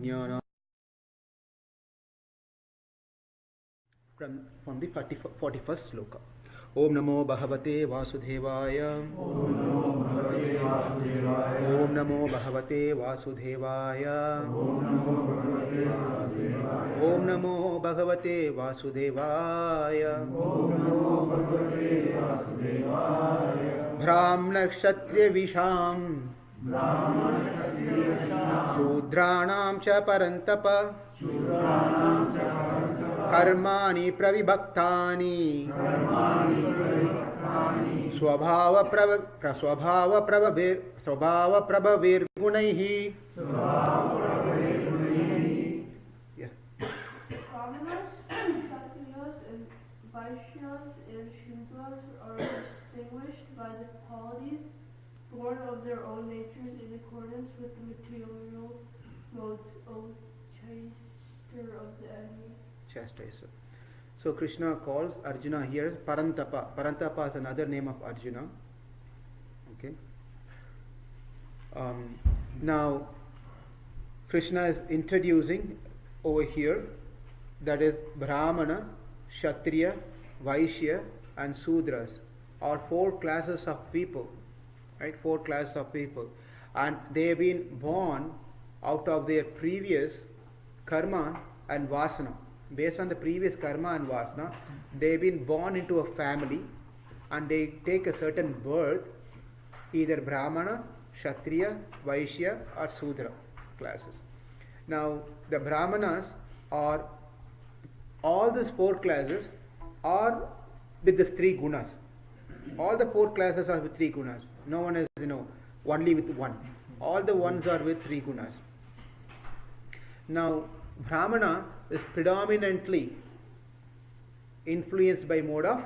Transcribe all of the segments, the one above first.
Jnana. From the 41st sloka. Om Namo Bhagavate Vasudevaya. Om Namo Bhagavate Vasudevaya. Om Namo Bhagavate Vasudevaya. Brahmana Kshatriya Visham Shudranam cha Parantapa Karmani pravibhaktani Swabhava prabhavir gunaihi. Yeah. Brahmanas, Kshatriyas, and Vaishyas and Shudras are distinguished by the qualities born of their own natures in accordance with the material modes of chaster of the enemy. Chastiser. So Krishna calls Arjuna here Parantapa. Parantapa is another name of Arjuna. Okay. Now Krishna is introducing over here, that is Brahmana, Kshatriya, Vaishya and Sudras are 4 classes of people. Right? 4 classes of people. And they have been born out of their previous karma and vasana. Based on the previous karma and vasana, they've been born into a family and they take a certain birth, either Brahmana, Kshatriya, Vaishya or Sudra classes. Now the Brahmanas are, all these 4 classes are with the 3 gunas. All the 4 classes are with 3 gunas. No one is, only with 1. All the ones are with 3 gunas. Now Brahmana is predominantly influenced by mode of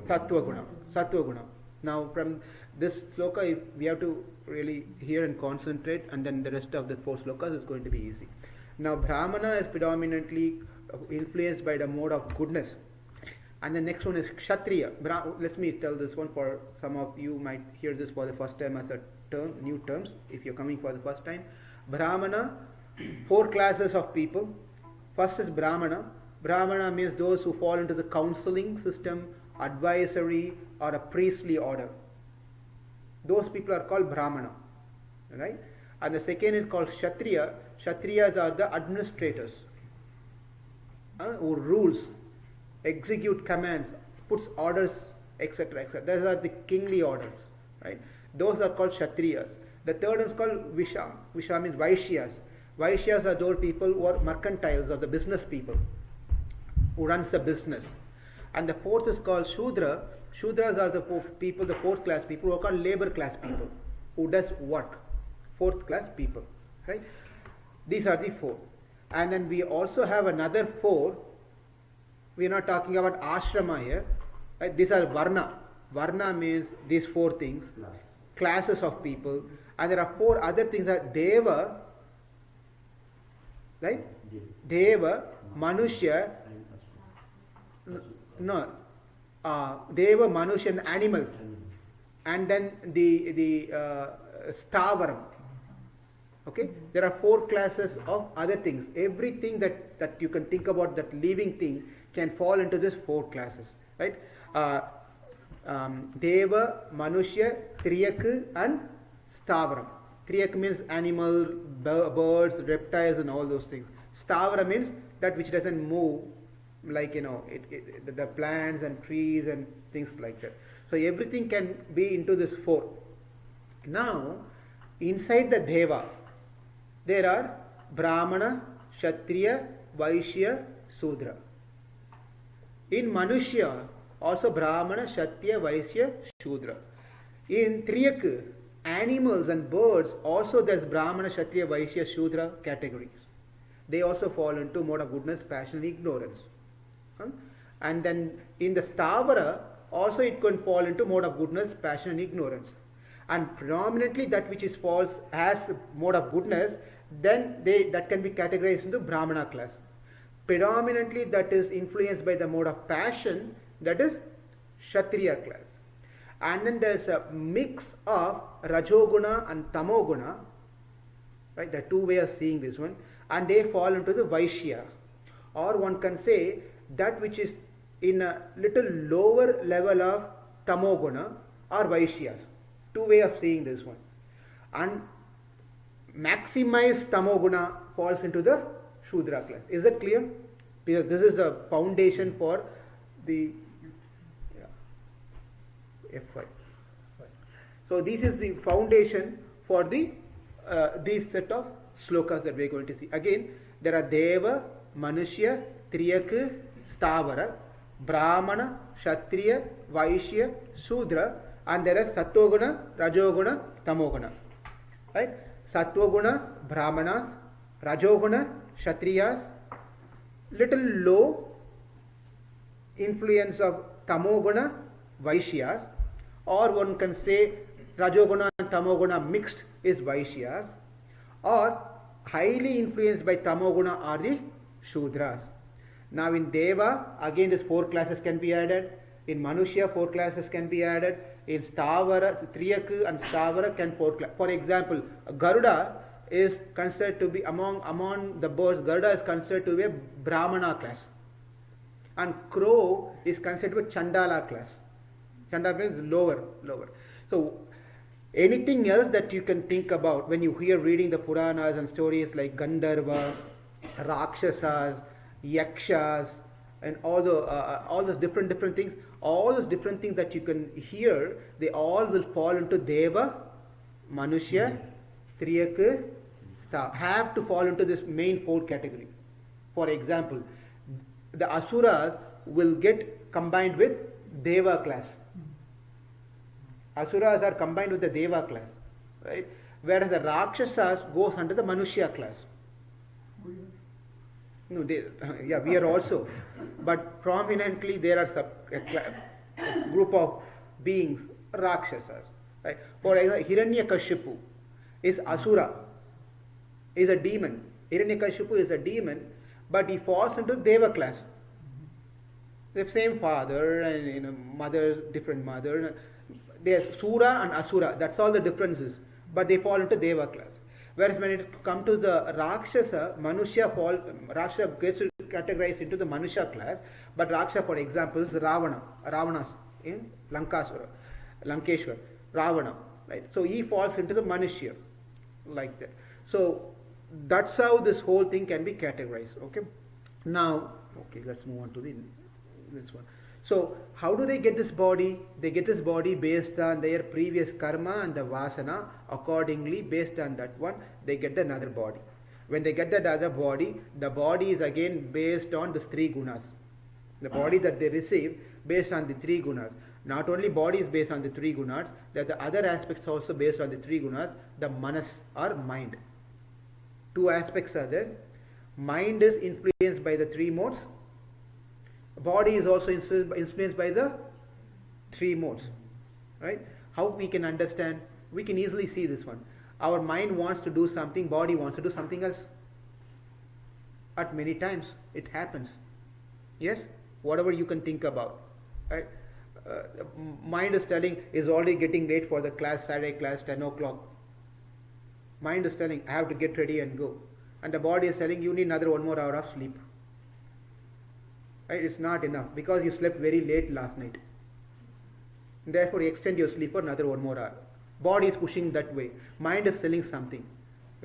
Sattva Guna. Now from this sloka we have to really hear and concentrate, and then the rest of the 4 slokas is going to be easy. Now Brahmana is predominantly influenced by the mode of goodness. And the next one is Kshatriya. Let me tell this one, for some of you might hear this for the first time as a term, new terms, if you're coming for the first time. Brahmana, 4 classes of people. First is Brahmana. Brahmana means those who fall into the counseling system, advisory or a priestly order. Those people are called Brahmana. Right? And the second is called Kshatriya. Kshatriyas are the administrators who rules, execute commands, puts orders, etc. etc. Those are the kingly orders. Right? Those are called Kshatriyas. The third is called Visha. Visha means Vaishyas. Vaishyas are those people who are mercantiles, or the business people, who runs the business. And the fourth is called Shudra. Shudras are the people, the 4th class people, who are called labor class people, who does work. 4th class people. Right? These are the 4. And then we also have another 4. We are not talking about ashrama here. Right? These are Varna. Varna means these 4 things. Classes of people. And there are 4 other things that Deva, right? Deva, Manushya, Deva, Manushya and animals. And then the Stavaram. Okay? There are 4 classes of other things. Everything that you can think about, that living thing, can fall into these 4 classes. Right? Deva, Manushya, Triyak and Stavaram. Triyak means animal, birds, reptiles and all those things. Stavara means that which doesn't move, like the plants and trees and things like that. So everything can be into this 4. Now inside the Deva there are Brahmana, Kshatriya, Vaishya, Sudra. In Manushya also Brahmana, Kshatriya, Vaishya, Shudra. In Triyak, animals and birds, also there's Brahmana, Kshatriya, Vaishya, Shudra categories. They also fall into mode of goodness, passion and ignorance. And then in the Stavara also it can fall into mode of goodness, passion and ignorance. And predominantly that which is false as mode of goodness, then that can be categorized into Brahmana class. Predominantly that is influenced by the mode of passion, that is Kshatriya class. And then there's a mix of Rajoguna and Tamoguna, Right? There are two ways of seeing this one, and they fall into the Vaishya, or one can say that which is in a little lower level of Tamoguna or Vaishyas. Two way of seeing this one, and maximized Tamoguna falls into the Shudra class. Is that clear? Because this is the foundation for the F5. So this is the foundation for the these set of slokas that we are going to see. Again, there are Deva, Manushya, Triyak, Stavara, Brahmana, Kshatriya, Vaishya, Sudra, and there are Sattoguna, Rajoguna, Tamoguna. Right? Sattoguna, Brahmanas, Rajoguna, Kshatriyas, little low influence of Tamoguna, Vaishyas, or one can say Rajoguna and Tamoguna mixed is Vaishyas, or highly influenced by Tamoguna are the Shudras. Now in Deva, again these four classes can be added. In Manushya, four classes can be added. In Stavara, Triyak and Stavara can four classes. For example, Garuda is considered to be among the birds. Garuda is considered to be a Brahmana class, and Crow is considered to be Chandala class. Chandala means lower. So anything else that you can think about when you hear reading the Puranas and stories like Gandharva, Rakshasas, Yakshas, and all those different things, all those different things that you can hear, they all will fall into Deva, Manushya, Triyak, have to fall into this main four category. For example, the Asuras will get combined with Deva class. Asuras are combined with the Deva class, right? Whereas the Rakshasas goes under the Manushya class. No, we are also, but prominently there are a group of beings, Rakshasas. Right? For example, Hiranyakashipu is Asura, is a demon. Hiranyakashipu is a demon, but he falls into Deva class. The same father and mother, different mother. There's Sura and Asura. That's all the differences, but they fall into Deva class. Whereas when it comes to the Rakshasa, Rakshasa gets categorized into the Manusha class, but Rakshasa, for example, is Ravana in Lankeshwar, Ravana, right? So he falls into the Manushya, like that. So that's how this whole thing can be categorized. Okay. Now, let's move on to this one. So how do they get this body? They get this body based on their previous karma and the vasana. Accordingly, based on that one, they get another body. When they get that other body, the body is again based on the three gunas. The body that they receive based on the three gunas. Not only body is based on the three gunas, there are the other aspects also based on the three gunas, the manas or mind. Two aspects are there. Mind is influenced by the three modes. Body is also influenced by the three modes. Right? How we can understand? We can easily see this one. Our mind wants to do something, body wants to do something else. At many times it happens. Yes? Whatever you can think about. Right? Mind is telling, is already getting late for the class, Saturday class, 10 o'clock. Mind is telling, I have to get ready and go. And the body is telling, you need another 1 more hour of sleep. Right? It's not enough because you slept very late last night. Therefore, extend your sleep for another 1 more hour. Body is pushing that way. Mind is telling something.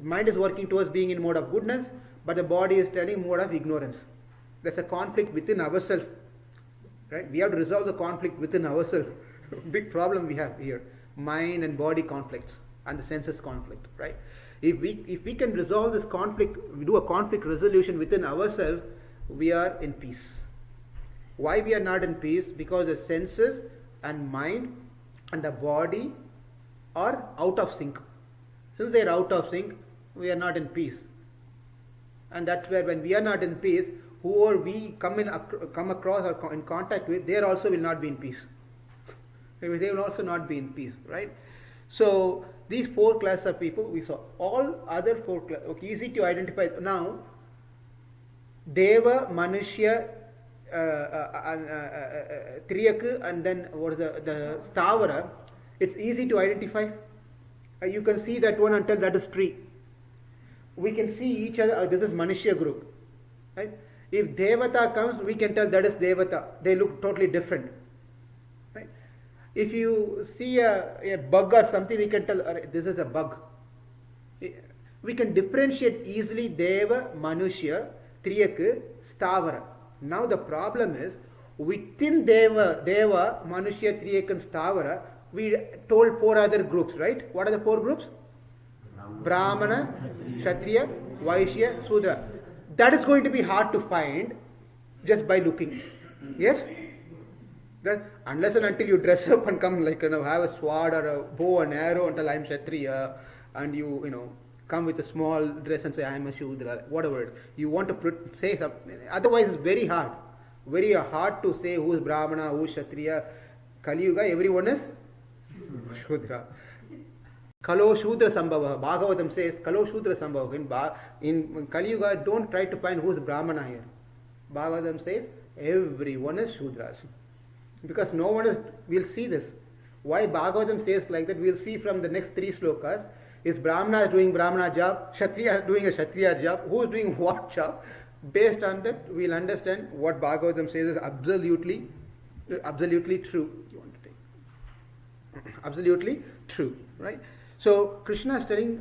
Mind is working towards being in mode of goodness, but the body is telling mode of ignorance. There's a conflict within ourselves. Right? We have to resolve the conflict within ourselves. Big problem we have here. Mind and body conflicts and the senses conflict. Right? If we can resolve this conflict, we do a conflict resolution within ourselves, we are in peace. Why we are not in peace? Because the senses and mind and the body are out of sync. Since they are out of sync, we are not in peace. And that's where when we are not in peace, whoever we come across or in contact with, they also will not be in peace. They will also not be in peace, right? So these four classes of people we saw. All other four classes, easy to identify. Now, Deva, Manushya, Triyak, and then what is the Stavara, it's easy to identify. You can see that one and tell that is tree. we can see each other, this is Manushya group. Right? If Devata comes, we can tell that is Devata. They look totally different. Right? If you see a bug or something, we can tell this is a bug. We can differentiate easily Deva, Manushya, Triyak, Stavara. Now the problem is, within Deva, Manushya, Triyak and Stavara, we told 4 other groups, right? What are the 4 groups? Brahmana, Kshatriya, Vaishya, Sudra. That is going to be hard to find just by looking. Yes? That unless and until you dress up and come like, have a sword or a bow and arrow until I am Kshatriya, and you come with a small dress and say I am a Shudra, whatever it is. You want to say something. Otherwise it's very hard. Very hard to say who is Brahmana, who is Kshatriya. Kali Yuga, everyone is Shudra. Kalo Shudra Sambhava. Bhagavatam says Kalo Shudra Sambhava. In Kali Yuga, don't try to find who is Brahmana here. Bhagavatam says everyone is Shudras. Because no one is, we'll see this. Why Bhagavatam says like that, we'll see from the next 3 slokas. Is Brahmana doing Brahmana job? Kshatriya doing a Kshatriya job? Who is doing what job? Based on that, we'll understand what Bhagavatam says is absolutely true. You want to take absolutely true, right? So Krishna is telling,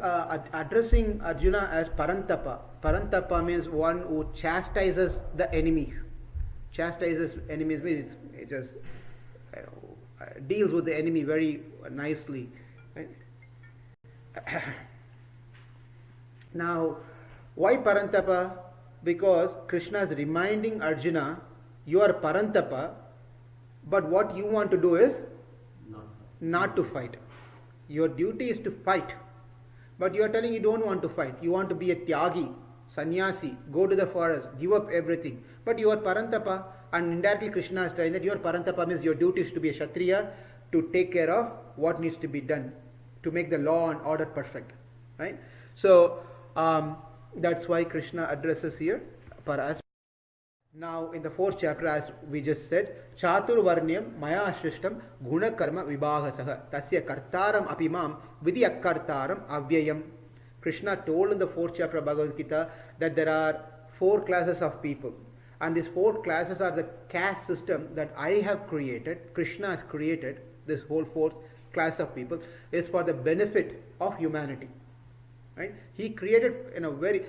addressing Arjuna as Parantapa. Parantapa means one who chastises the enemies. Chastises enemies means it just deals with the enemy very nicely. Right? Now, why Parantapa? Because Krishna is reminding Arjuna, you are Parantapa, but what you want to do is not to fight. Your duty is to fight. But you are telling you don't want to fight. You want to be a Tyagi, Sannyasi, go to the forest, give up everything. But you are Parantapa, and indirectly Krishna is telling that your Parantapa means your duty is to be a Kshatriya, to take care of what needs to be done, to make the law and order perfect. Right? So, that's why Krishna addresses here for us. Now, in the 4th chapter, as we just said, Chatur Varnyam Maya Shrishtam Guna Karma Vibhasaha Tasya Kartaram Apimam Vidhi Akartaram Avyayam. Krishna told in the 4th chapter of Bhagavad Gita that there are 4 classes of people. And these 4 classes are the caste system that I have created, Krishna has created. This whole 4th class of people is for the benefit of humanity. Right? He created in a very,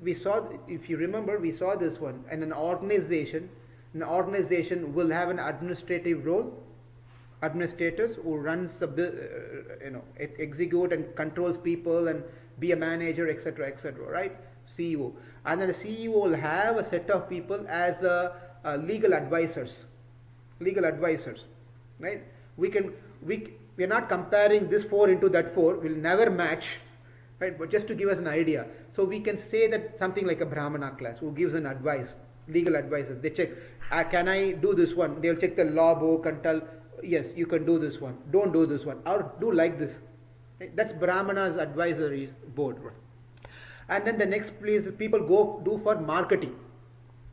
we saw, if you remember, we saw this one, and an organization will have an administrative role, administrators who runs, execute and controls people and be a manager, etc., right? CEO. And then the CEO will have a set of people as legal advisors, right? We are not comparing this 4 into that 4, will never match. Right, but just to give us an idea, so we can say that something like a Brahmana class who gives an advice, legal advices. They check, can I do this one? They'll check the law book and tell, yes, you can do this one. Don't do this one, or do like this. Right? That's Brahmana's advisory board. Right? And then the next place, people go do for marketing.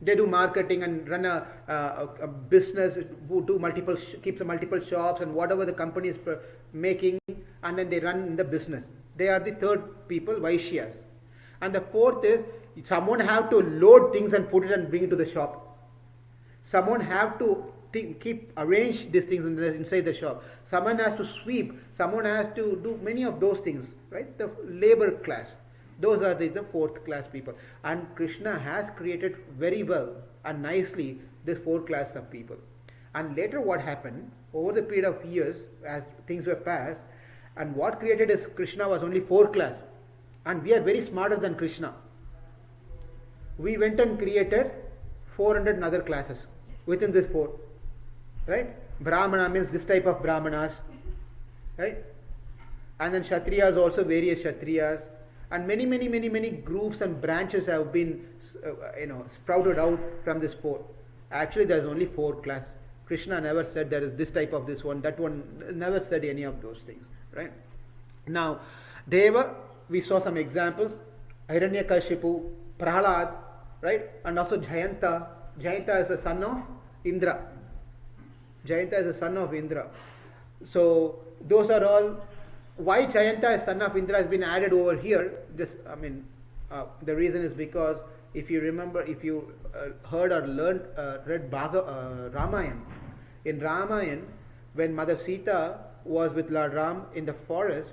They do marketing and run a business, who do keeps multiple shops and whatever the company is making, and then they run the business. They are the 3rd people, Vaishyas. And the 4th is, someone have to load things and put it and bring it to the shop. Someone have to arrange these things inside the shop. Someone has to sweep. Someone has to do many of those things, right? The labor class. Those are the 4th class people. And Krishna has created very well and nicely this 4 class of people. And later what happened, over the period of years, as things were passed, and what created is Krishna was only 4 class. And we are very smarter than Krishna. We went and created 400 and other classes within this 4. Right? Brahmana means this type of Brahmanas. Right? And then Kshatriyas also various Kshatriyas. And many groups and branches have been sprouted out from this 4. Actually there is only 4 class. Krishna never said there is this type of this one, that one, never said any of those things. Right? Now, Deva, we saw some examples. Hiranyakashipu, Prahalad, right? And also Jayanta. Jayanta is the son of Indra. So, those are all. Why Jayanta is son of Indra has been added over here. The reason is because if you remember, if you heard or learned, read Ramayana, in Ramayana, when Mother Sita was with Lord Ram in the forest,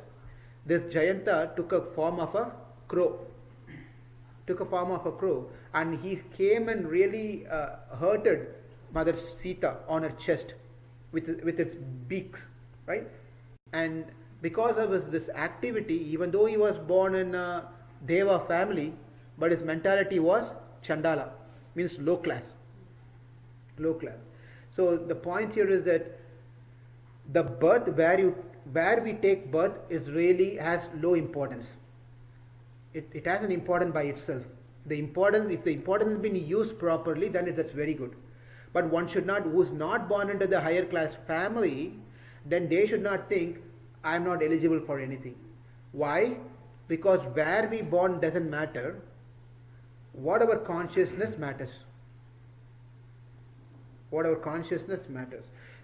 this Jayanta took a form of a crow. And he came and really hurted Mother Sita on her chest with its beaks, right? And because of this activity, even though he was born in a Deva family, but his mentality was Chandala, means low class. So the point here is that the birth where we take birth is really has low importance. It has an importance by itself. If the importance has been used properly, then that's very good. But one should not, who's not born into the higher class family, then they should not think, I am not eligible for anything. Why? Because where we born doesn't matter. What our consciousness matters.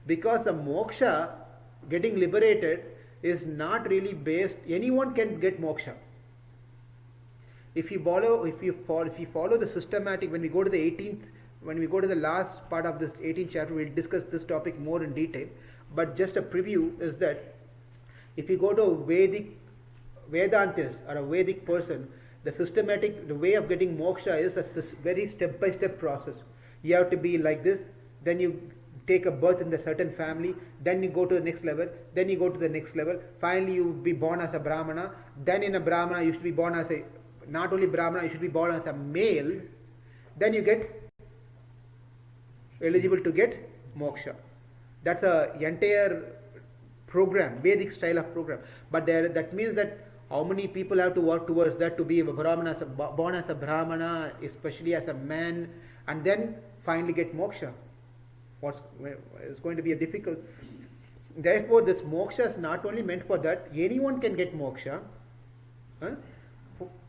Because the moksha, getting liberated, is not really based, anyone can get moksha. If you follow the systematic, when we go to the last part of this 18th chapter, we'll discuss this topic more in detail. But just a preview is that if you go to a Vedantist or a Vedic person, the way of getting moksha is a very step-by-step process. You have to be like this, then you take a birth in a certain family, then you go to the next level, then you go to the next level, finally you be born as a Brahmana, then in a Brahmana you should be born as not only Brahmana, you should be born as a male, then you get eligible to get moksha. That's a entire program, Vedic style of program. But that means that how many people have to work towards that to be a Brahmana, born as a Brahmana, especially as a man, and then finally get moksha. It's going to be a difficult. Therefore, this moksha is not only meant for that. Anyone can get moksha.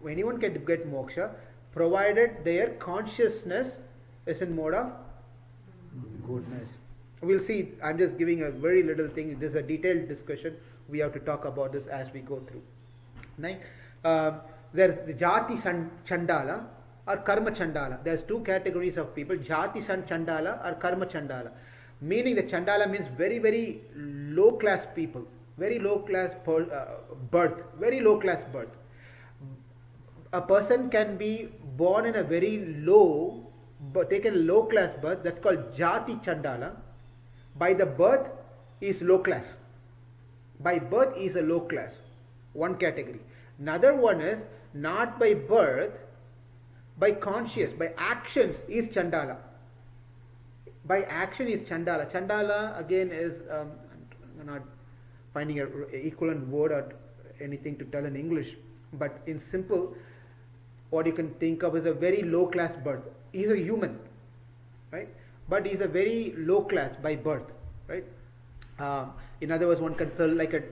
Anyone can get moksha, provided their consciousness is in mode of goodness. We'll see. I'm just giving a very little thing. This is a detailed discussion. We have to talk about this as we go through. There's the Jati Chandala or Karma Chandala. There's two categories of people, Jati Chandala or Karma Chandala. Meaning the Chandala means very, very low class people, very low class birth, very low class birth. A person can be born in a very low, but taken a low class birth, that's called Jati Chandala. By the birth is low class. By birth is a low class, one category. Another one is not by birth, by conscious, by actions is Chandala. By action is Chandala. Chandala again is, I'm not finding an equivalent word or anything to tell in English, but in simple, what you can think of is a very low class birth. He is a human, right? But he is a very low class by birth, right? In other words, one can tell it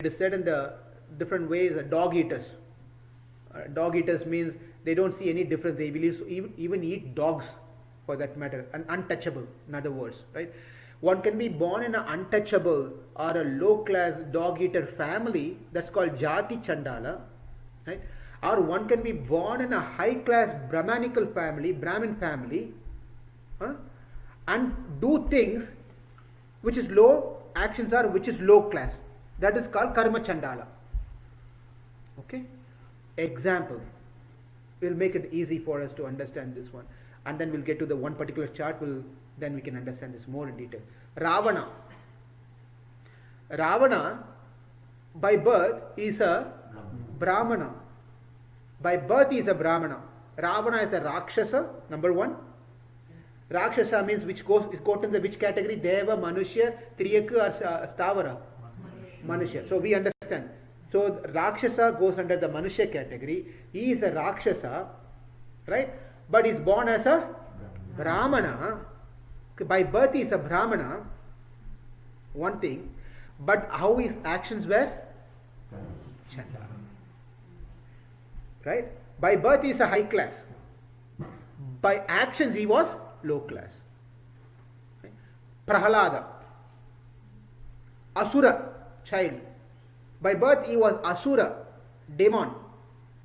is said in the different ways, dog eaters. Dog eaters means they don't see any difference. They believe even eat dogs for that matter, and untouchable, in other words, right? One can be born in an untouchable or a low class dog eater family, that's called Jati Chandala, right? Or one can be born in a high class Brahmanical family, Brahmin family, and do things which is low, actions are which is low class. That is called Karma Chandala. Okay? Example. We'll make it easy for us to understand this one. And then we'll get to the one particular chart, then we can understand this more in detail. Ravana. Ravana, by birth, is a Brahmana. By birth, he is a Brahmana. Ravana is a Rakshasa, number one. Rakshasa means is quoted in the which category? Deva, Manushya, Triyaku or Stavara? Manushya. So we understand. So Rakshasa goes under the Manushya category. He is a Rakshasa, right? But he is born as a Brahmana. By birth he is a Brahmana. One thing. But how his actions were? Chandala. Right? By birth he is a high class. By actions he was low class. Right? Prahalada. Asura, child. By birth he was Asura, demon.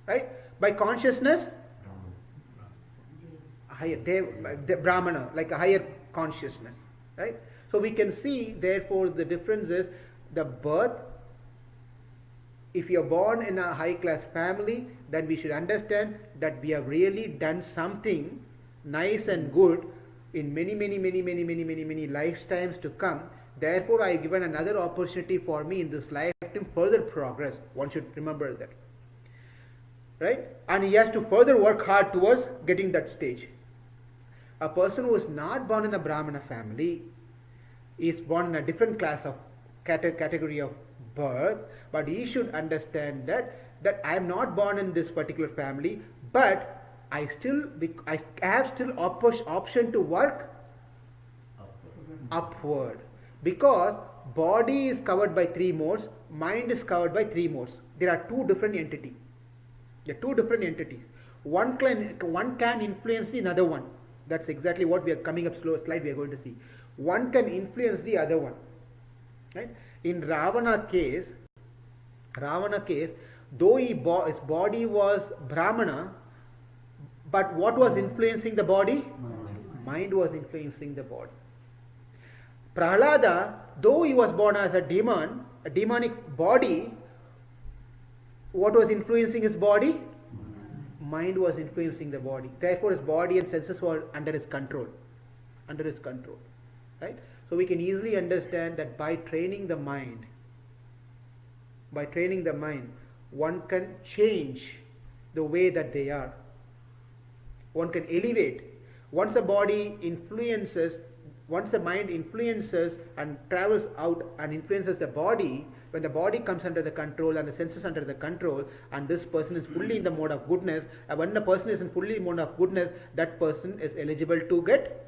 Right? By consciousness, higher, the Brahmana, like a higher consciousness, right? So we can see, therefore, the difference is the birth. If you are born in a high class family, then we should understand that we have really done something nice and good in many lifetimes to come. Therefore, I have given another opportunity for me in this life to further progress. One should remember that, right? And he has to further work hard towards getting that stage. A person who is not born in a Brahmana family is born in a different class of category of birth, but he should understand that I am not born in this particular family, but I have still option to work upward, because body is covered by 3 modes, mind is covered by 3 modes. There are two different entities. One can influence the another one. That's exactly what we are coming up slide we are going to see. One can influence the other one, right? In Ravana case, though his body was Brahmana, but what was influencing the body? Mind was influencing the body. Prahlada, though he was born as a demon, a demonic body, what was influencing his body? Mind was influencing the body. Therefore, his body and senses were under his control. Right? So we can easily understand that by training the mind, one can change the way that they are. One can elevate. Once the mind influences and travels out and influences the body, when the body comes under the control and the senses under the control, and this person is fully in the mode of goodness, and when the person is in fully mode of goodness, that person is eligible to get.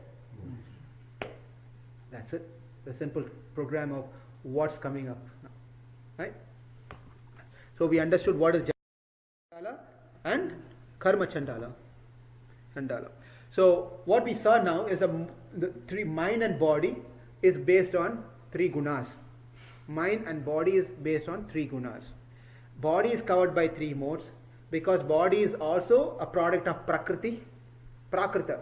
That's it. The simple program of what's coming up now. Right? So we understood what is Chandala and Karma Chandala. So what we saw now is the 3 mind and body is based on 3 gunas. Mind and body is based on 3 gunas. Body is covered by 3 modes, because body is also a product of Prakriti, Prakrita.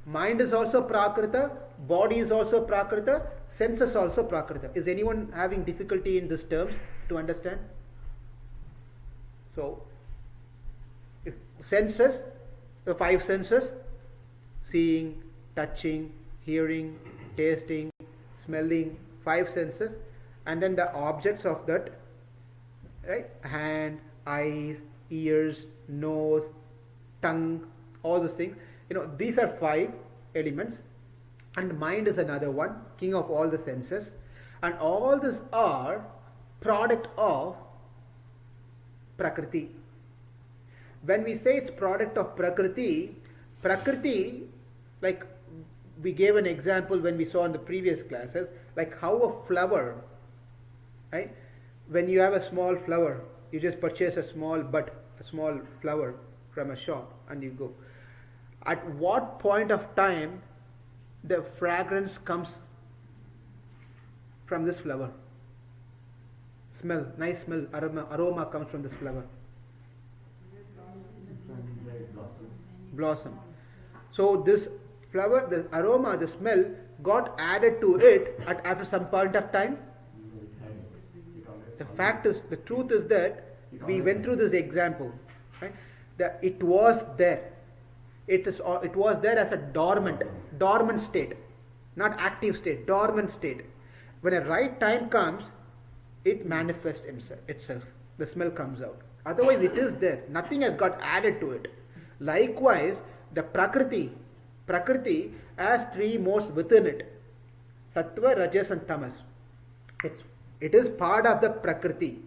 Mind is also Prakrita, body is also Prakrita, senses also Prakrita. Is anyone having difficulty in these terms to understand? So, if senses, the 5 senses, seeing, touching, hearing, tasting, smelling, 5 senses, and then the objects of that, right? Hand, eyes, ears, nose, tongue, all those things. These are 5 elements, and mind is another one, king of all the senses, and all these are product of Prakriti. When we say it's product of Prakriti, like we gave an example when we saw in the previous classes, like how a flower, right? When you have a small flower, you just purchase a small flower from a shop and you go. At what point of time the fragrance comes from this flower? Smell, nice smell, aroma comes from this flower. Blossom. So this flower, the aroma, the smell got added to it after some point of time. The truth is that we went through this example, right? That it was there. It was there as a dormant state, not active state, dormant state. When a right time comes, it manifests itself. The smell comes out. Otherwise, it is there. Nothing has got added to it. Likewise, the Prakriti has 3 modes within it: Sattva, Rajas, and Tamas. It is part of the Prakriti,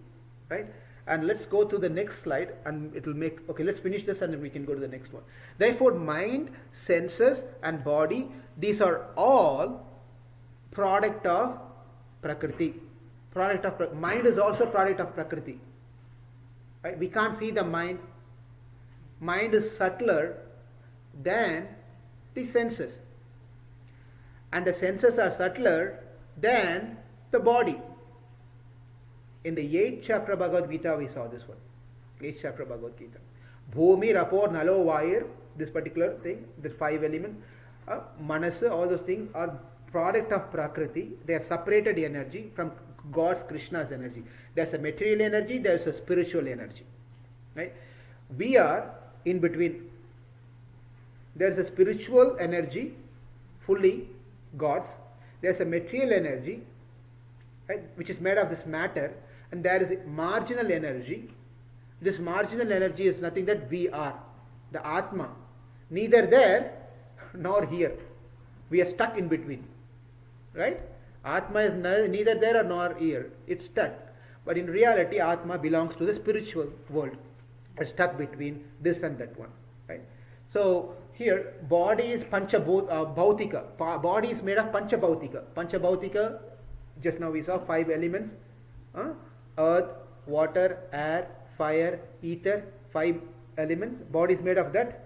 right? And let's go to the next slide, and it will make. Okay, let's finish this, and then we can go to the next one. Therefore, mind, senses, and body, these are all product of Prakriti. Mind is also product of Prakriti. Right? We can't see the mind. Mind is subtler than the senses, and the senses are subtler than the body. In the 8th chapter of Bhagavad Gita, we saw this one. 8th chapter of Bhagavad Gita. Bhumi, Rapor, Nalo, Vair, this particular thing, this 5 elements, Manasa, all those things are product of Prakriti. They are separated energy from God's Krishna's energy. There's a material energy, there's a spiritual energy. Right? We are in between. There's a spiritual energy, fully God's. There's a material energy, right, which is made of this matter, and there is a marginal energy. This marginal energy is nothing that we are, the Atma. Neither there nor here. We are stuck in between. Right? Atma is neither there nor here. It's stuck. But in reality, Atma belongs to the spiritual world. It's stuck between this and that one. Right? So here, body is bhautika. Body is made of panchabhautika. Panchabhautika, just now we saw 5 elements. Earth, water, air, fire, ether, 5 elements. Body is made of that?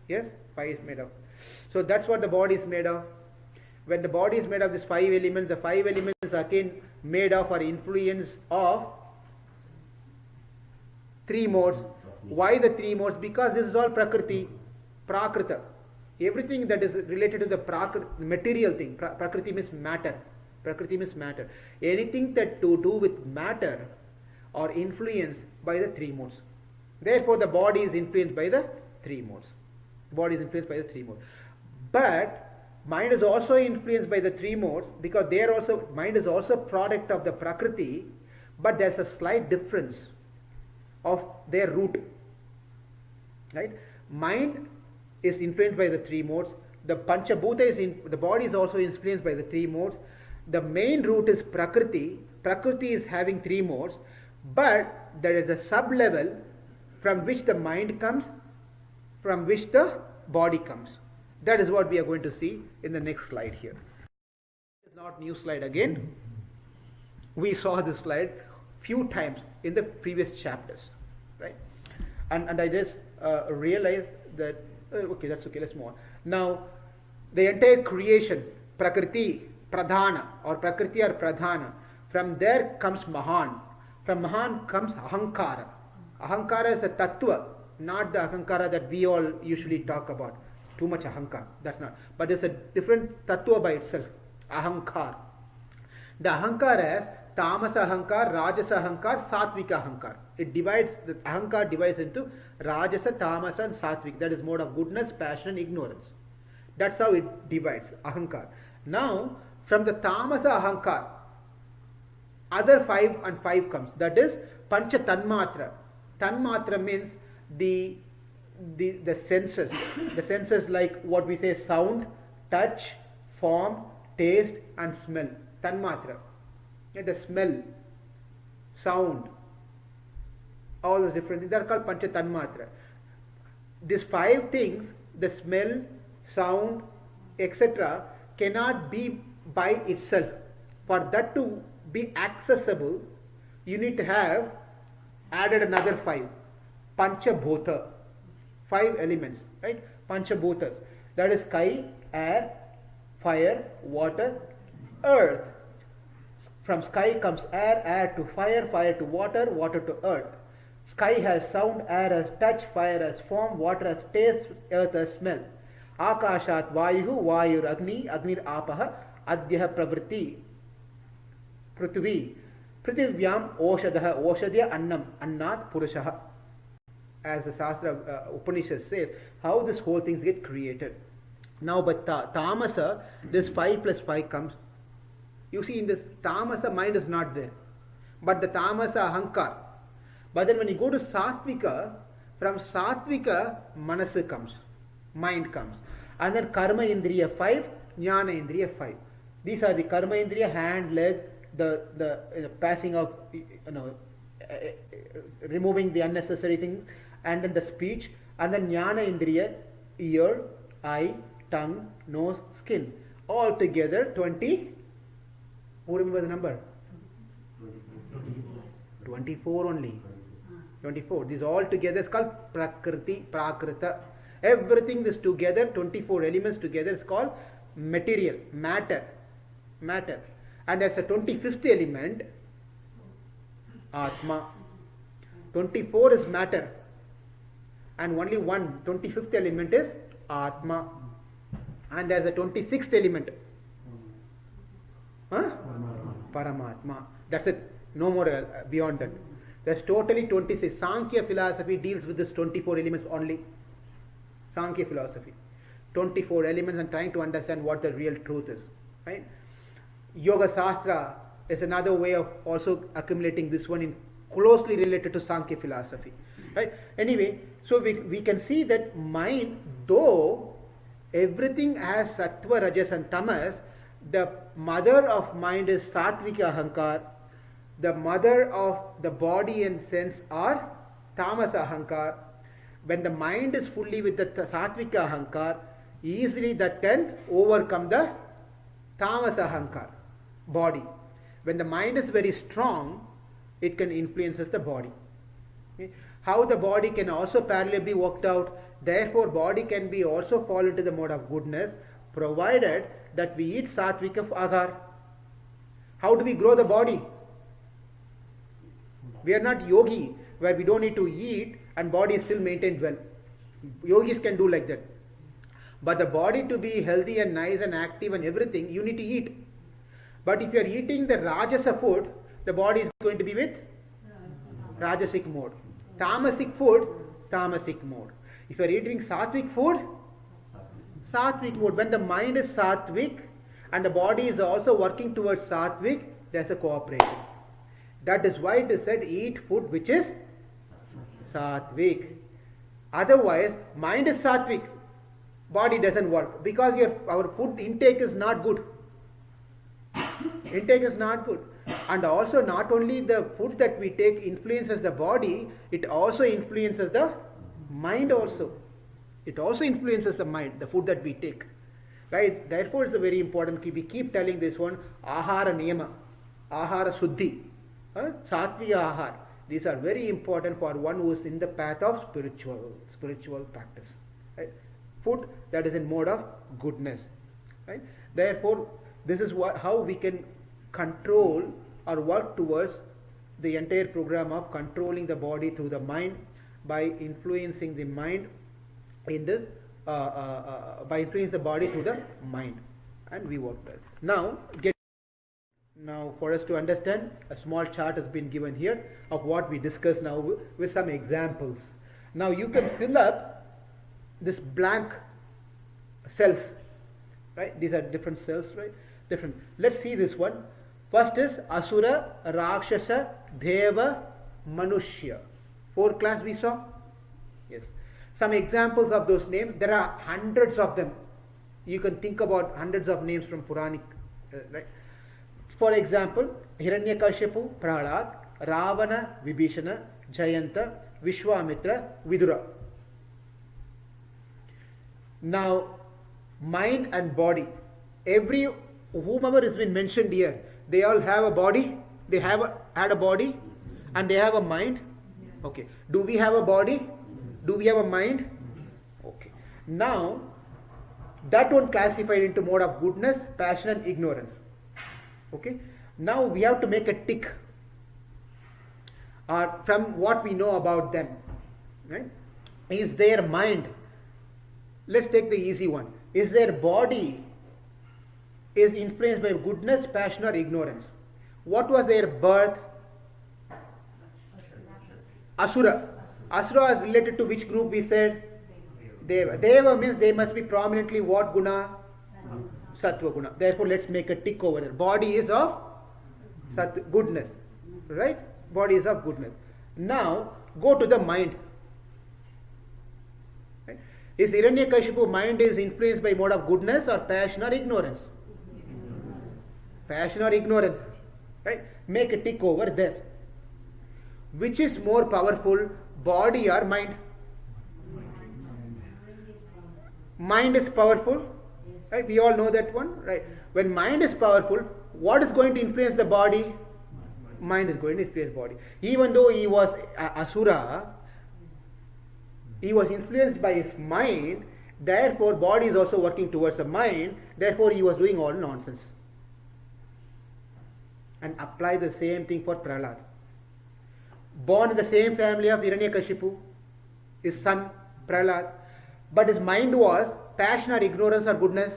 Yes, 5 is made of. So that's what the body is made of. When the body is made of these 5 elements, the 5 elements are again made of or influence of 3 modes. Why the 3 modes? Because this is all Prakriti, Prakrita. Everything that is related to the material thing, Prakriti means matter. Prakriti means matter. Anything that to do with matter or influenced by the 3 modes. Therefore, the body is influenced by the 3 modes. Body is influenced by the 3 modes. But mind is also influenced by the 3 modes because mind is also product of the Prakriti, but there's a slight difference of their root. Right? Mind is influenced by the 3 modes. The Panchabhuta the body is also influenced by the 3 modes. The main root is Prakriti. Prakriti is having 3 modes, but there is a sub-level from which the mind comes, from which the body comes. That is what we are going to see in the next slide here. It's not new slide again. We saw this slide few times in the previous chapters, right? And I just realized that okay, that's okay. Let's move on. Now, the entire creation, Prakriti, Pradhana, or Prakriti or Pradhana. From there comes Mahan. From Mahan comes Ahankara. Ahankara is a tattva, not the Ahankara that we all usually talk about. Too much Ahankara. That's not. But it's a different tattva by itself. Ahankar. The Ahankara is Tamasa Ahankar, Rajasa Ahankar, Satvika Ahankar. It divides, the Ahankar divides into Rajasa, Tamasa and Satvik. That is mode of goodness, passion, ignorance. That's how it divides, Ahankar. Now, from the Tamasa Ahankar, other 5 and 5 comes. That is Pancha Tanmatra. Tanmatra means the senses. The senses like what we say sound, touch, form, taste and smell. Tanmatra. The smell, sound, all those different things, they are called Pancha Tanmatra. These 5 things, the smell, sound, etc., cannot be by itself. For that to be accessible, you need to have added another 5. Panchabhota. 5 elements, right? Panchabhutas. That is sky, air, fire, water, earth. From sky comes air, air to fire, fire to water, water to earth. Sky has sound, air has touch, fire has form, water has taste, earth has smell. Akashat vayuhu, vayur agni, agnir apaha, adhyah pravriti, prithvi, prithivyam oshadaha, oshadya annam, annat purushaha. As the Shastra Upanishad says, how this whole things get created. Now, but Tamasa, this 5 plus 5 comes. You see, in this Tamasa, mind is not there. But the Tamasa Ahankar. But then when you go to Satvika, from Satvika, Manasa comes. Mind comes. And then Karma Indriya 5, Jnana Indriya 5. These are the Karma Indriya, hand, leg, the passing of, removing the unnecessary things, and then the speech, and then Jnana Indriya, ear, eye, tongue, nose, skin. All together 20. Who remember the number? 24 only. 24. These all together is called Prakriti, Prakrita. Everything is together, 24 elements together is called material, matter. Matter. And there's a 25th element, Atma. 24 is matter. and only one 25th element is Atma. And there's a 26th element. Huh? Paramatma. That's it. No more beyond that. There's totally 26. Sankhya philosophy deals with this 24 elements only. Sankhya philosophy. 24 elements and trying to understand what the real truth is. Right? Yoga Shastra is another way of also accumulating this one in closely related to Sankhya philosophy. Right? Anyway, so we can see that mind, though everything has Sattva, Rajas and Tamas, the mother of mind is Sattvika Ahankar, the mother of the body and sense are Tamas Ahankar. When the mind is fully with the Sattvika Ahankar, easily that can overcome the Tamas Ahankar, body. When the mind is very strong, it can influence the body. Okay? How the body can also parallelly be worked out, therefore body can be also fall into the mode of goodness, provided that we eat Sattvika Ahar. How do we grow the body? We are not yogi, where we don't need to eat and body is still maintained well. Yogis can do like that. But the body to be healthy and nice and active and everything, you need to eat. But if you are eating the Rajasa food, the body is going to be with Rajasic mode. Tamasic food, Tamasic mode. If you are eating Sattvic food, Sattvic mode. When the mind is Sattvic and the body is also working towards Sattvic, there is a cooperation. That is why it is said, eat food which is Sattvic. Otherwise, mind is Sattvic, body doesn't work, because our food intake is not good. Intake is not good. And also not only the food that we take influences the body, it also influences the mind also. It also influences the mind, the food that we take. Right? Therefore it's a very important, we keep telling this one, Ahara Niyama, Ahara Suddhi, Sattviya Ahar. These are very important for one who is in the path of spiritual practice. Right? Food that is in mode of goodness. Right? Therefore, this is how we can control or work towards the entire program of controlling the body through the mind by influencing the mind in this, by influencing the body through the mind. And we work that. Now, for us to understand, a small chart has been given here of what we discussed now with some examples. Now, you can fill up this blank cells, right? These are different cells, right? Different. Let's see this one. First is Asura, Rakshasa, Deva, Manushya. 4 class we saw? Yes. Some examples of those names. There are hundreds of them. You can think about hundreds of names from Puranic, right? For example, Hiranyakashipu, Prahlad, Ravana, Vibhishana, Jayanta, Vishwamitra, Vidura. Now, mind and body. Whomever has been mentioned here, they all have a body, they had a body, and they have a mind. Okay. Do we have a body? Do we have a mind? Okay. Now, that one classified into mode of goodness, passion and ignorance. Okay. Now we have to make a tick from what we know about them. Right? Is their mind, let's take the easy one, is their body is influenced by goodness, passion or ignorance? What was their birth? Asura. Asura is related to which group we said? Deva. Deva means they must be prominently what guna? Sattva guna. Therefore, let's make a tick over there. Body is of goodness. Right? Body is of goodness. Now, go to the mind. Right? Is Hiranyakashipu mind is influenced by mode of goodness or passion or ignorance? Passion or ignorance. Right? Make a tick over there. Which is more powerful, body or mind? Mind is powerful. Right? We all know that one. Right? When mind is powerful, what is going to influence the body? Mind is going to influence body. Even though he was Asura, he was influenced by his mind. Therefore, body is also working towards the mind. Therefore, he was doing all nonsense. And apply the same thing for Prahlad. Born in the same family of Hiranyakashipu, his son, Prahlad. But his mind was passion or ignorance or goodness.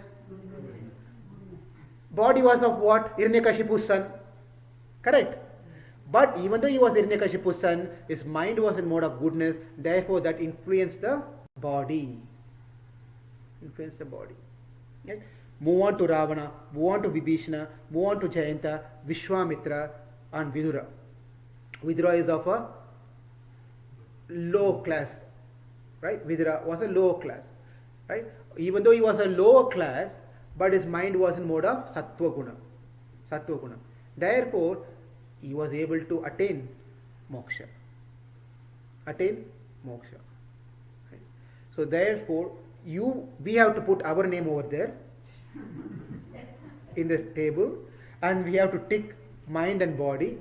Body was of what? Hiranyakashipu's son. Correct. But even though he was Hiranyakashipu's son, his mind was in mode of goodness, therefore that influenced the body. Influenced the body. Yes? Move on to Ravana, move on to Vibhishana, move on to Jayanta, Vishwamitra and Vidura. Vidura is of a low class. Right? Vidura was a low class. Right? Even though he was a lower class, but his mind was in mode of Sattva Guna. Sattva Guna. Therefore, he was able to attain moksha. Attain moksha. Right? So therefore, we have to put our name over there in the table, and we have to tick mind and body.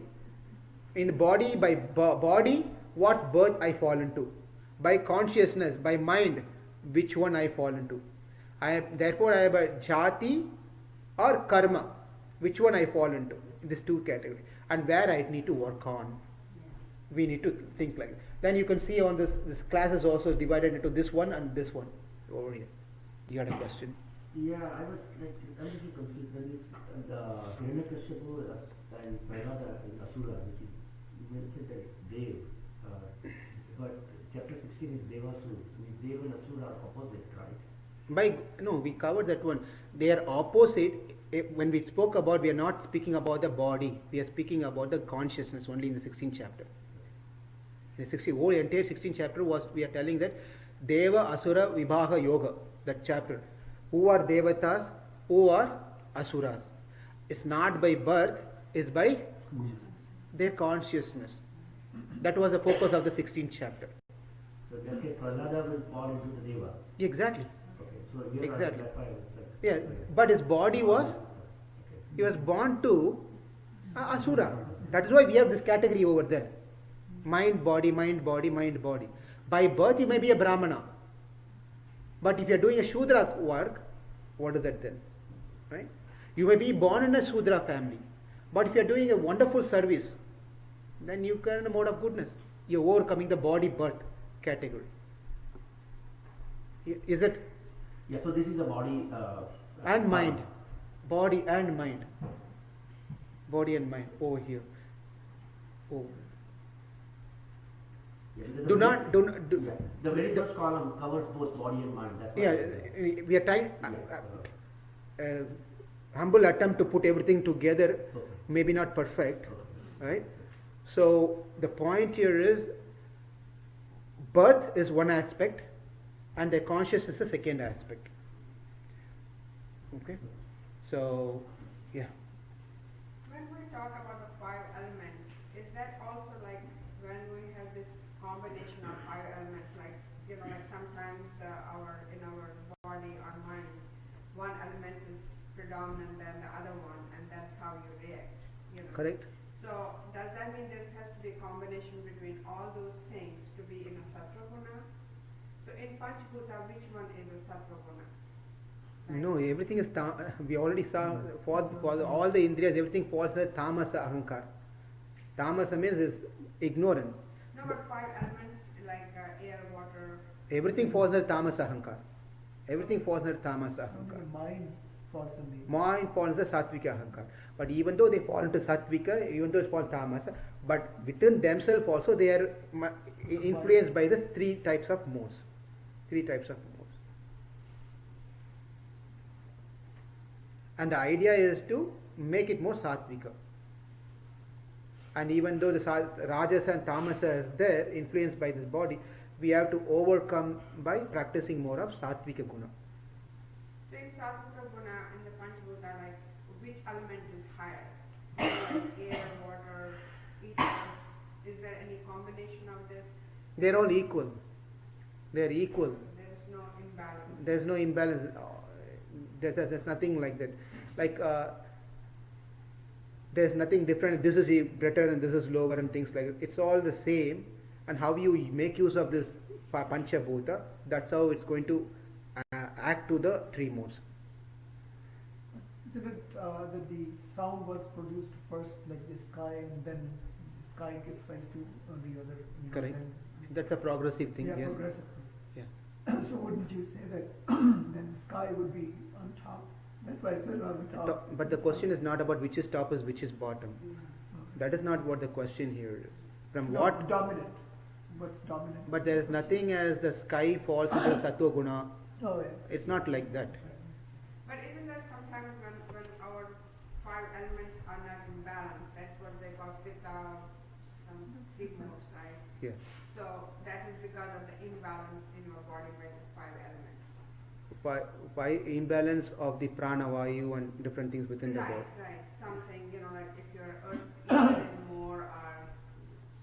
In body, by body, what birth I fall into. By consciousness, by mind, which one I fall into. Therefore, I have a jati or karma, which one I fall into. These two categories. And where I need to work on. We need to think like that. Then you can see on this class is also divided into this one and this one over here. You had a question? Yeah, I was like a little confused when you the Hiranyakashipu and Prahlada in Asura, which is you mentioned that it's Dev, but chapter 16 is Devasura. So Dev and Asura are opposite, right? No, we covered that one. They are opposite. When we spoke about, we are not speaking about the body. We are speaking about the consciousness only in the 16th chapter. In the whole entire 16th chapter we are telling that Deva Asura Vibhaga Yoga, that chapter. Who are Devatas? Who are Asuras? It's not by birth, it's by their consciousness. That was the focus of the 16th chapter. So in that case, Prahlada will fall into the Deva. Exactly. Okay, so here Exactly. that's why I was like, Yeah, but his body was, he was born to Asura. That is why we have this category over there. Mind, body, mind, body, mind, body. By birth you may be a Brahmana. But if you are doing a Shudra work, what is that then? Right? You may be born in a Shudra family. But if you are doing a wonderful service, then you are in a mode of goodness. You are overcoming the body birth category. Is it? yeah, so this is the body And mind. Body and mind. Body and mind over here. Oh. Yeah, Do not. yeah. The very first column covers both body and mind. That's why Yeah, we are trying. Humble attempt to put everything together, Okay. maybe not perfect, Okay. right? So the point here is, birth is one aspect, and the consciousness is the second aspect. Okay, so yeah. When we talk about the five elements, is that also like when we have this combination of five elements, like like sometimes in our body or mind, one element is predominant than the other one, and that's how you react. Correct. So does that mean there has to be a combination between all those things to be in a sattva guna? So in Panchbhuta, which one is a sattva guna? No, everything is we already saw for all the indriyas, everything falls under tamasa ahankar. Tamasa means is ignorance. No, but five elements like air, water. Everything falls under tamasa ahankar. Everything falls under tamasa ahankar. Mind falls in the Mind falls under sattvika ahankar. But even though they fall into sattvika, even though it's called tamasa, but within themselves also they are influenced by the three types of modes. Three types of modes. And the idea is to make it more sattvika. And even though the rajas and tamasa is there, influenced by this body, we have to overcome by practicing more of sattvika guna. So in sattvic guna and the Panchbhuta, like which element is higher? Like air, water, each one. Is there any combination of this? They are all equal. They are equal. There is no imbalance. There is no imbalance. There's nothing like that. Like there's nothing different. This is better and this is lower and things like that. It's all the same. And how you make use of this Panchabhuta, that's how it's going to act to the three modes. Isn't it that the sound was produced first like the sky, and then the sky gives rise to the other? Correct. Then That's a progressive thing. yeah, Yes. progressive. Yeah. that then sky would be on top. That's why it says on the top. But the question is not about which is top is which is bottom. That is not what the question here is. From No, what? dominant? What's dominant? But there is nothing as the sky falls into sattva guna. Oh, yeah. It's not like that. But isn't there sometimes when our five elements are not in balance, that's what they call pitta, some sleep modes, right? Yes. So that is because of the imbalance in your body by the five elements. Why imbalance of the prana vayu and different things within the body? Right. Something, like if your earth ether is more or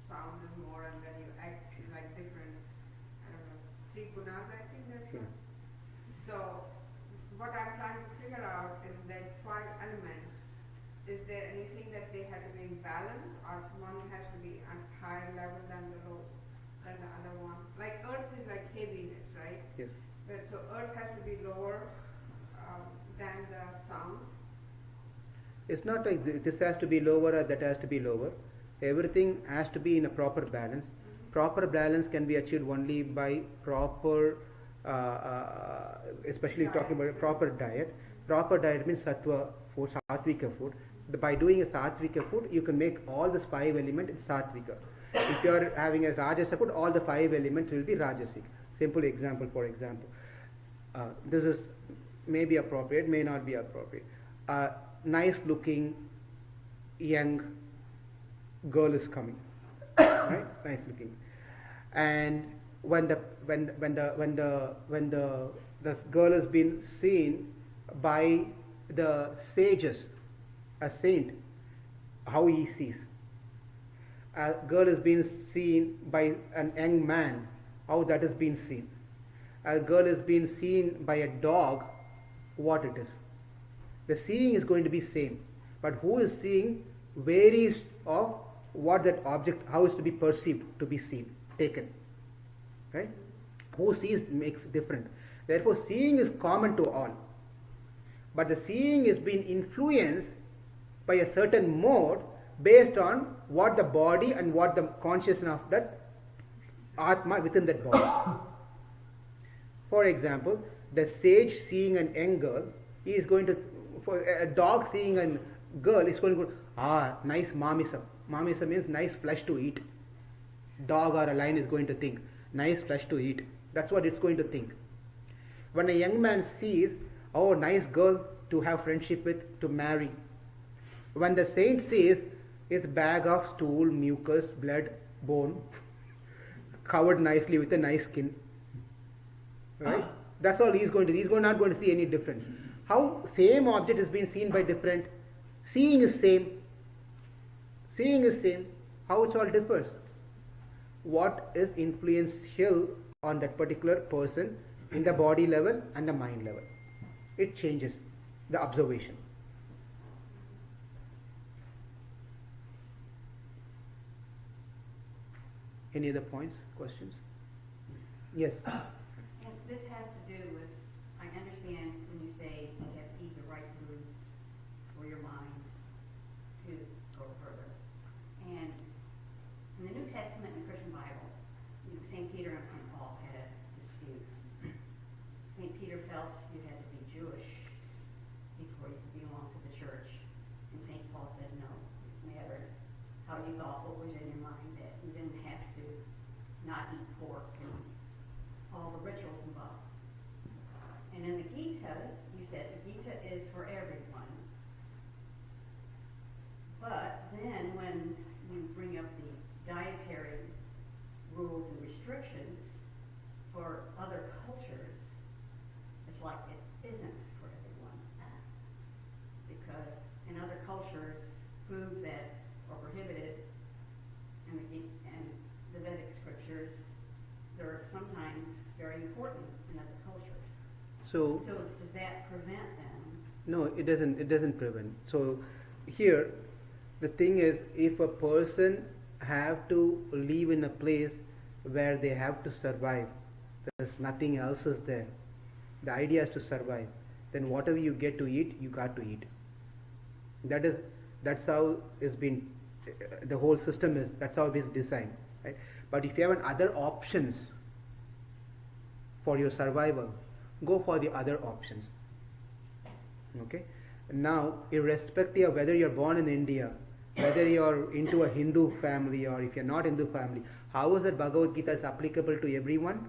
sound is more and then you act like different, I don't know, three gunas, I think that's Yeah. what. So what I'm trying to figure out is that five elements, is there anything that they have to be in balance or one has to be on higher level than the other one? Like earth is like heaviness, right? Yes. But so earth has to be lower than the sound. It's not like this has to be lower or that has to be lower. Everything has to be in a proper balance. Proper balance can be achieved only by proper, especially talking about a proper diet. Proper diet means sattva food, sattvika food. By doing a sattvika food, you can make all the five elements sattvika. If you are having a rajasa food, all the five elements will be rajasic. Simple example, for example. This is maybe appropriate, may not be appropriate. Nice looking young girl is coming, right? Nice looking, and when the girl has been seen by the sages, a saint, how he sees. A girl has been seen by an young man, how that has been seen. A girl has been seen by a dog, what it is. The seeing is going to be same, but who is seeing varies of what that object, how is to be perceived, to be seen, taken. Right? Who sees makes different. Therefore, seeing is common to all. But the seeing is being influenced by a certain mode based on what the body and what the consciousness of that Atma within that body. For example, the sage seeing an young girl, he is going to, for a dog seeing a girl, is going to go, nice mamisam. Mamisam means nice flesh to eat. Dog or a lion is going to think, nice flesh to eat. That's what it's going to think. When a young man sees, oh, nice girl to have friendship with, to marry. When the saint sees, it's bag of stool, mucus, blood, bone, covered nicely with a nice skin. Right? That's all he's going to see. He's not going to see any difference. How same object is being seen by different. Seeing is same. Seeing is same. How it all differs. What is influential on that particular person in the body level and the mind level? It changes the observation. Any other points, questions? Yes. And this has to do with, I understand when you say you have to eat the right foods for your mind to go further. And in the New Testament and the Christian Bible, St. Peter and St. Paul had a dispute. St. Peter felt you had to be Jewish before you could belong to the church. And St. Paul said no, it mattered how you thought, what was in your mind, that you didn't have to not eat pork and all the rituals involved. And in the Gita, you said the Gita is for everyone. But then when you bring up the dietary rules and restrictions for other cultures, it's like it isn't for everyone. Because in other cultures, foods that are prohibited in the Vedic scriptures, they're sometimes very important in other cultures. So does that prevent them? no, it doesn't. It doesn't prevent. So here, the thing is, if a person have to live in a place where they have to survive, there's nothing else is there. The idea is to survive. Then whatever you get to eat, you got to eat. That's how it's been. The whole system is. That's how it's designed. Right? But if you have other options for your survival, go for the other options. Okay. Now, irrespective of whether you're born in India, whether you're into a Hindu family or if you're not Hindu family, how is that Bhagavad Gita is applicable to everyone?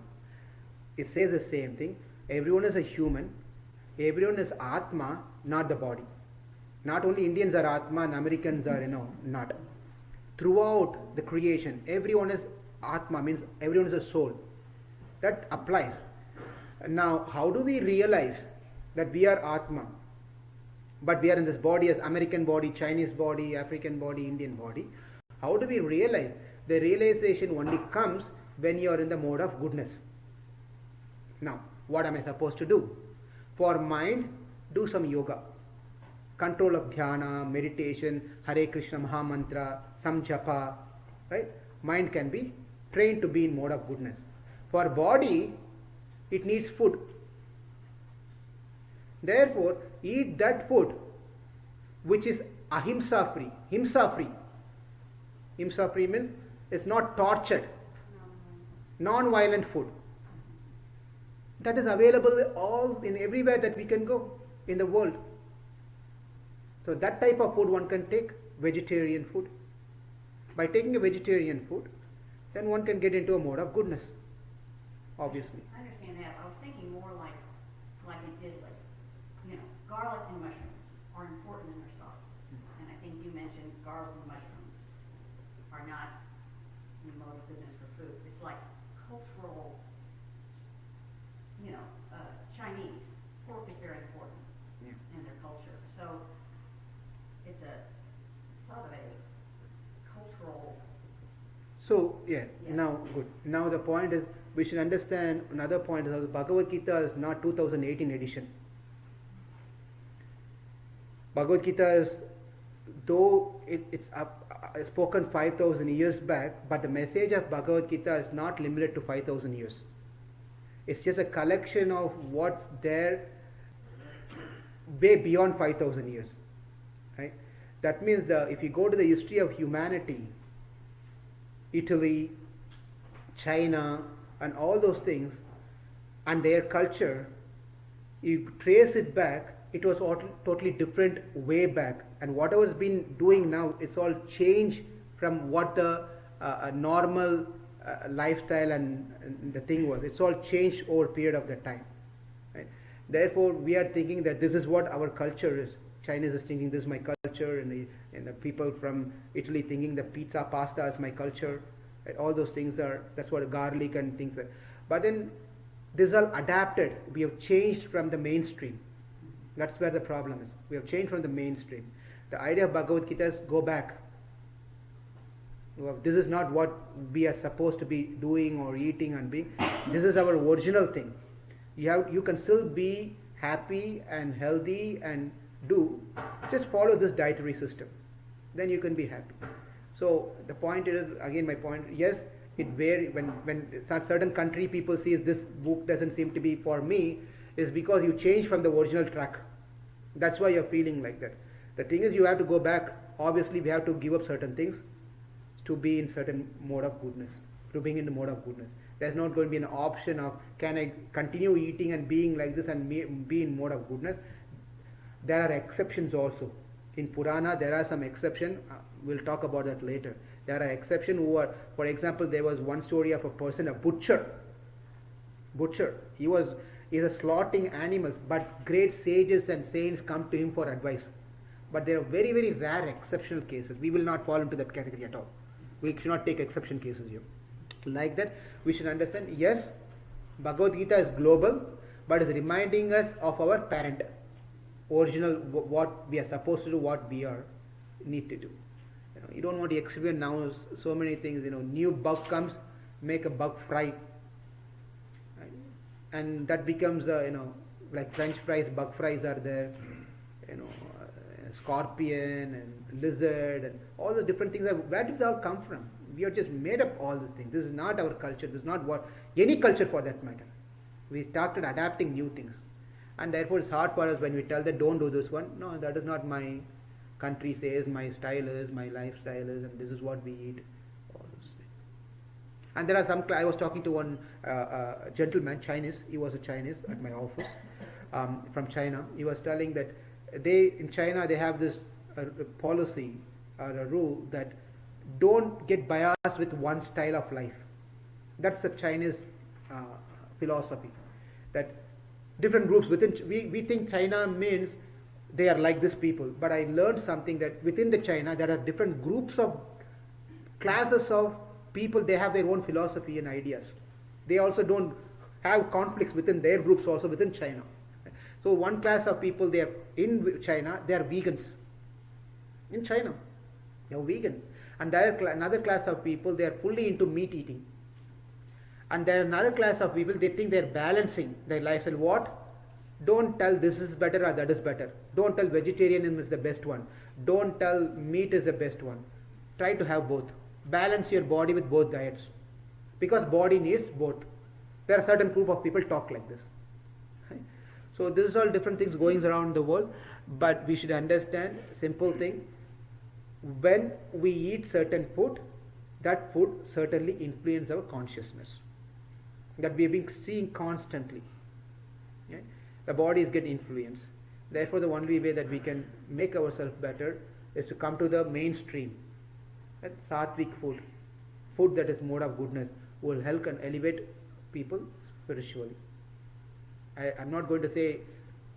It says the same thing. Everyone is a human. Everyone is Atma, not the body. Not only Indians are Atma and Americans are, not. Throughout the creation, everyone is Atma, means everyone is a soul. That applies. Now, how do we realize that we are Atma, but we are in this body as American body, Chinese body, African body, Indian body? How do we realize? The realization only comes when you are in the mode of goodness. Now, what am I supposed to do? For mind, do some yoga. Control of dhyana, meditation, Hare Krishna Maha Mantra, some japa, right? Mind can be trained to be in mode of goodness. For body, it needs food. Therefore, eat that food which is ahimsa free. Himsa free. Himsa free means it's not tortured. Non-violent food. That is available all in everywhere that we can go in the world. So that type of food one can take, vegetarian food. By taking a vegetarian food, then one can get into a mode of goodness, obviously. I understand that, but I was thinking more like in Italy. Garlic and mushrooms are important in their sauces. And I think you mentioned garlic and mushrooms are not in the mode of goodness for food. It's like cultural, Chinese. Pork is very important in their culture. So it's sort of a cultural. So, now good. Now the point is, we should understand another point is that the Bhagavad Gita is not 2018 edition. Bhagavad Gita is, though it's spoken 5,000 years back, but the message of Bhagavad Gita is not limited to 5,000 years. It's just a collection of what's there way beyond 5,000 years. Right? That means if you go to the history of humanity, Italy, China, and all those things, and their culture, you trace it back, it was all totally different way back. And whatever's been doing now, it's all changed from what the normal lifestyle and the thing was. It's all changed over a period of that time. Right? Therefore, we are thinking that this is what our culture is. Chinese is thinking this is my culture, and the people from Italy thinking the pizza, pasta is my culture. Right? All those things that's what garlic and things like. But then this is all adapted. We have changed from the mainstream. That's where the problem is. We have changed from the mainstream. The idea of Bhagavad Gita is go back. This is not what we are supposed to be doing or eating and being. This is our original thing. You can still be happy and healthy and just follow this dietary system. Then you can be happy. So the point is, again my point, yes, it varies when certain country people see this book doesn't seem to be for me, is because you change from the original track. That's why you're feeling like that. The thing is, you have to go back. Obviously, we have to give up certain things to be in certain mode of goodness, to being in the mode of goodness. There's not going to be an option of can I continue eating and being like this and be in mode of goodness. There are exceptions also. In Purana, there are some exceptions. We'll talk about that later. There are exceptions who are, for example, there was one story of a person, a butcher. He's a slaughtering animals, but great sages and saints come to him for advice. But there are very, very rare exceptional cases. We will not fall into that category at all. We should not take exception cases here. Like that, we should understand, yes, Bhagavad Gita is global, but is reminding us of our parent, original, what we are supposed to do, what we need to do. You don't want to experiment now so many things. New bug comes, make a bug fry, right? And that becomes like French fries, bug fries are there. Scorpion and lizard and all the different things. Where did they all come from? We have just made up all these things. This is not our culture. This is not what any culture for that matter. We started adapting new things, and therefore it's hard for us when we tell that don't do this one. No, that is not my country says, my style is, my lifestyle is, and this is what we eat. All those things. And there are some, I was talking to one gentleman, Chinese, he was a Chinese at my office, from China. He was telling that in China, they have this policy or a rule that don't get biased with one style of life. That's the Chinese philosophy. That different groups within, we think China means they are like this people, but I learned something that within the China there are different groups of classes of people. They have their own philosophy and ideas. They also don't have conflicts within their groups also within China. So one class of people, they are in China, they are vegans. In China, they are vegans. And there are another class of people, they are fully into meat eating. And there are another class of people, they think they are balancing their lifestyle. What? Don't tell this is better or that is better. Don't tell vegetarianism is the best one. Don't tell meat is the best one. Try to have both. Balance your body with both diets. Because body needs both. There are certain group of people talk like this. Right? So this is all different things going around the world. But we should understand simple thing. When we eat certain food, that food certainly influences our consciousness. That we have been seeing constantly. Okay? The body is getting influenced. Therefore, the only way that we can make ourselves better is to come to the mainstream. That sattvic food, food that is mode of goodness, will help and elevate people spiritually. I'm not going to say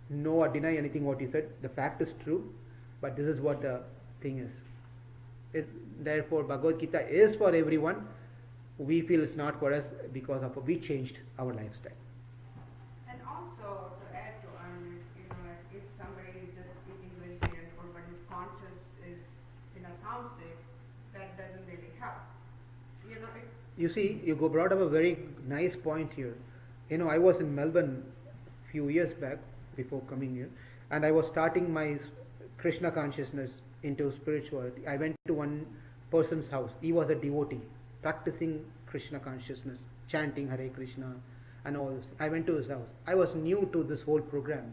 no or deny anything what you said. The fact is true, but this is what the thing is. Therefore, Bhagavad Gita is for everyone. We feel it's not for us because of we changed our lifestyle. And also to add to like if somebody is just eating vegetarian or but his conscious is in a township, that doesn't really help. You see, you brought up a very nice point here. I was in Melbourne a few years back before coming here, and I was starting my Krishna consciousness into spirituality. I went to one person's house. He was a devotee, practicing Krishna consciousness, chanting Hare Krishna and all this. I went to his house. I was new to this whole program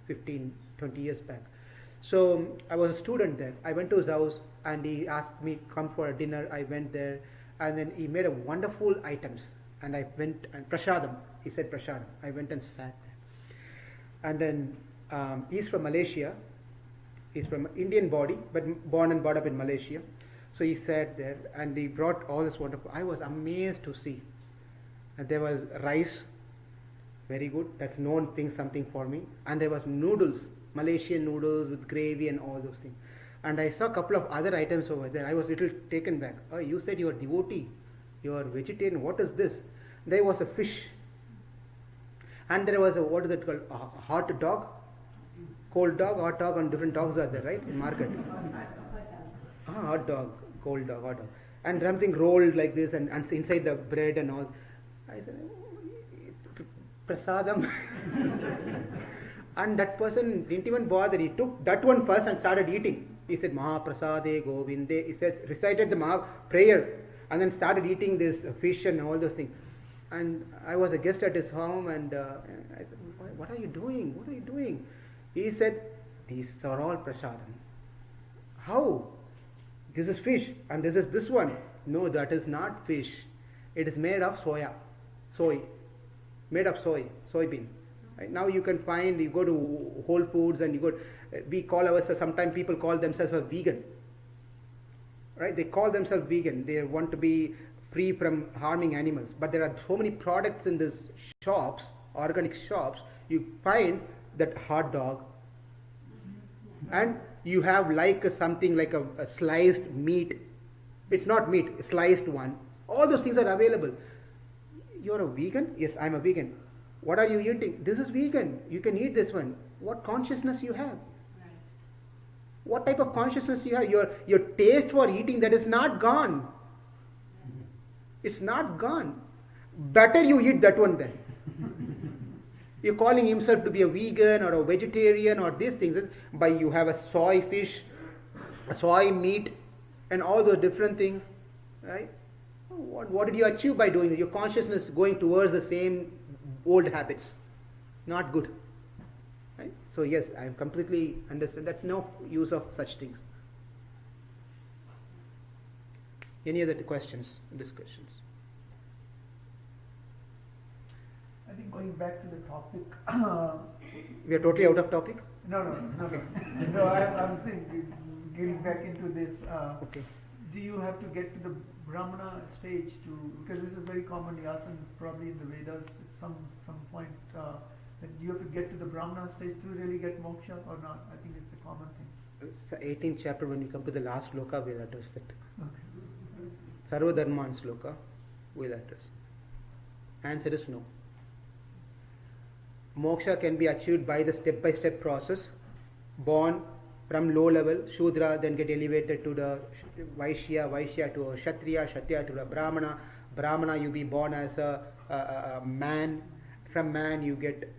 15, 20 years back. So I was a student there. I went to his house and he asked me come for a dinner. I went there and then he made a wonderful items. And I went and prasadam. He said prasadam. I went and sat there. And then he's from Malaysia. He's from Indian body, but born and brought up in Malaysia. So he sat there and he brought all this wonderful. I was amazed to see. And there was rice, very good. That's known thing, something for me. And there was noodles, Malaysian noodles with gravy and all those things. And I saw a couple of other items over there. I was a little taken back. Oh, you said you are devotee, you are vegetarian. What is this? There was a fish. And there was what is it called? A hot dog, cold dog, hot dog, and different dogs are there, right, in market. Hot dogs, cold dog, hot dog. And something rolled like this and inside the bread and all. I said, prasadam. And that person didn't even bother. He took that one first and started eating. He said, Maha Prasade Govinde. He said, recited the Maha prayer and then started eating this fish and all those things. And I was a guest at his home and I said, what are you doing? What are you doing? He said, these are all prasadam. How? This is fish and this is this one. No, that is not fish. It is made of soy. Made of soybean. Right? Now you can find, you go to Whole Foods and we call ourselves, sometimes people call themselves a vegan. Right? They call themselves vegan. They want to be free from harming animals. But there are so many products in these shops, organic shops, you find that hot dog and you have like something like a sliced meat. It's not meat, a sliced one. All those things are available. You're a vegan? Yes, I'm a vegan. What are you eating? This is vegan. You can eat this one. What consciousness you have? Right. What type of consciousness you have? Your taste for eating, that is not gone. It's not gone. Better you eat that one then. You're calling himself to be a vegan or a vegetarian or these things, but you have a soy fish, a soy meat, and all those different things, right? What did you achieve by doing it? Your consciousness going towards the same old habits. Not good. Right? So yes, I completely understand. That's no use of such things. Any other questions, discussions? I think going back to the topic, We are totally out of topic. no, no, I'm saying, getting back into this, Okay. do you have to get to the Brahmana stage to, because this is very commonly asked and it's probably in the Vedas at some point, that you have to get to the Brahmana stage to really get moksha or not? I think it's a common thing. It's the 18th chapter. When we come to the last sloka, we'll address that. Okay. Sarva Dharman sloka, we'll address. Answer is no. Moksha can be achieved by the step-by-step process. Born from low level, Shudra, then get elevated to the Vaishya, Vaishya to a Kshatriya, Kshatriya to a Brahmana. Brahmana, you be born as a man. From man, you get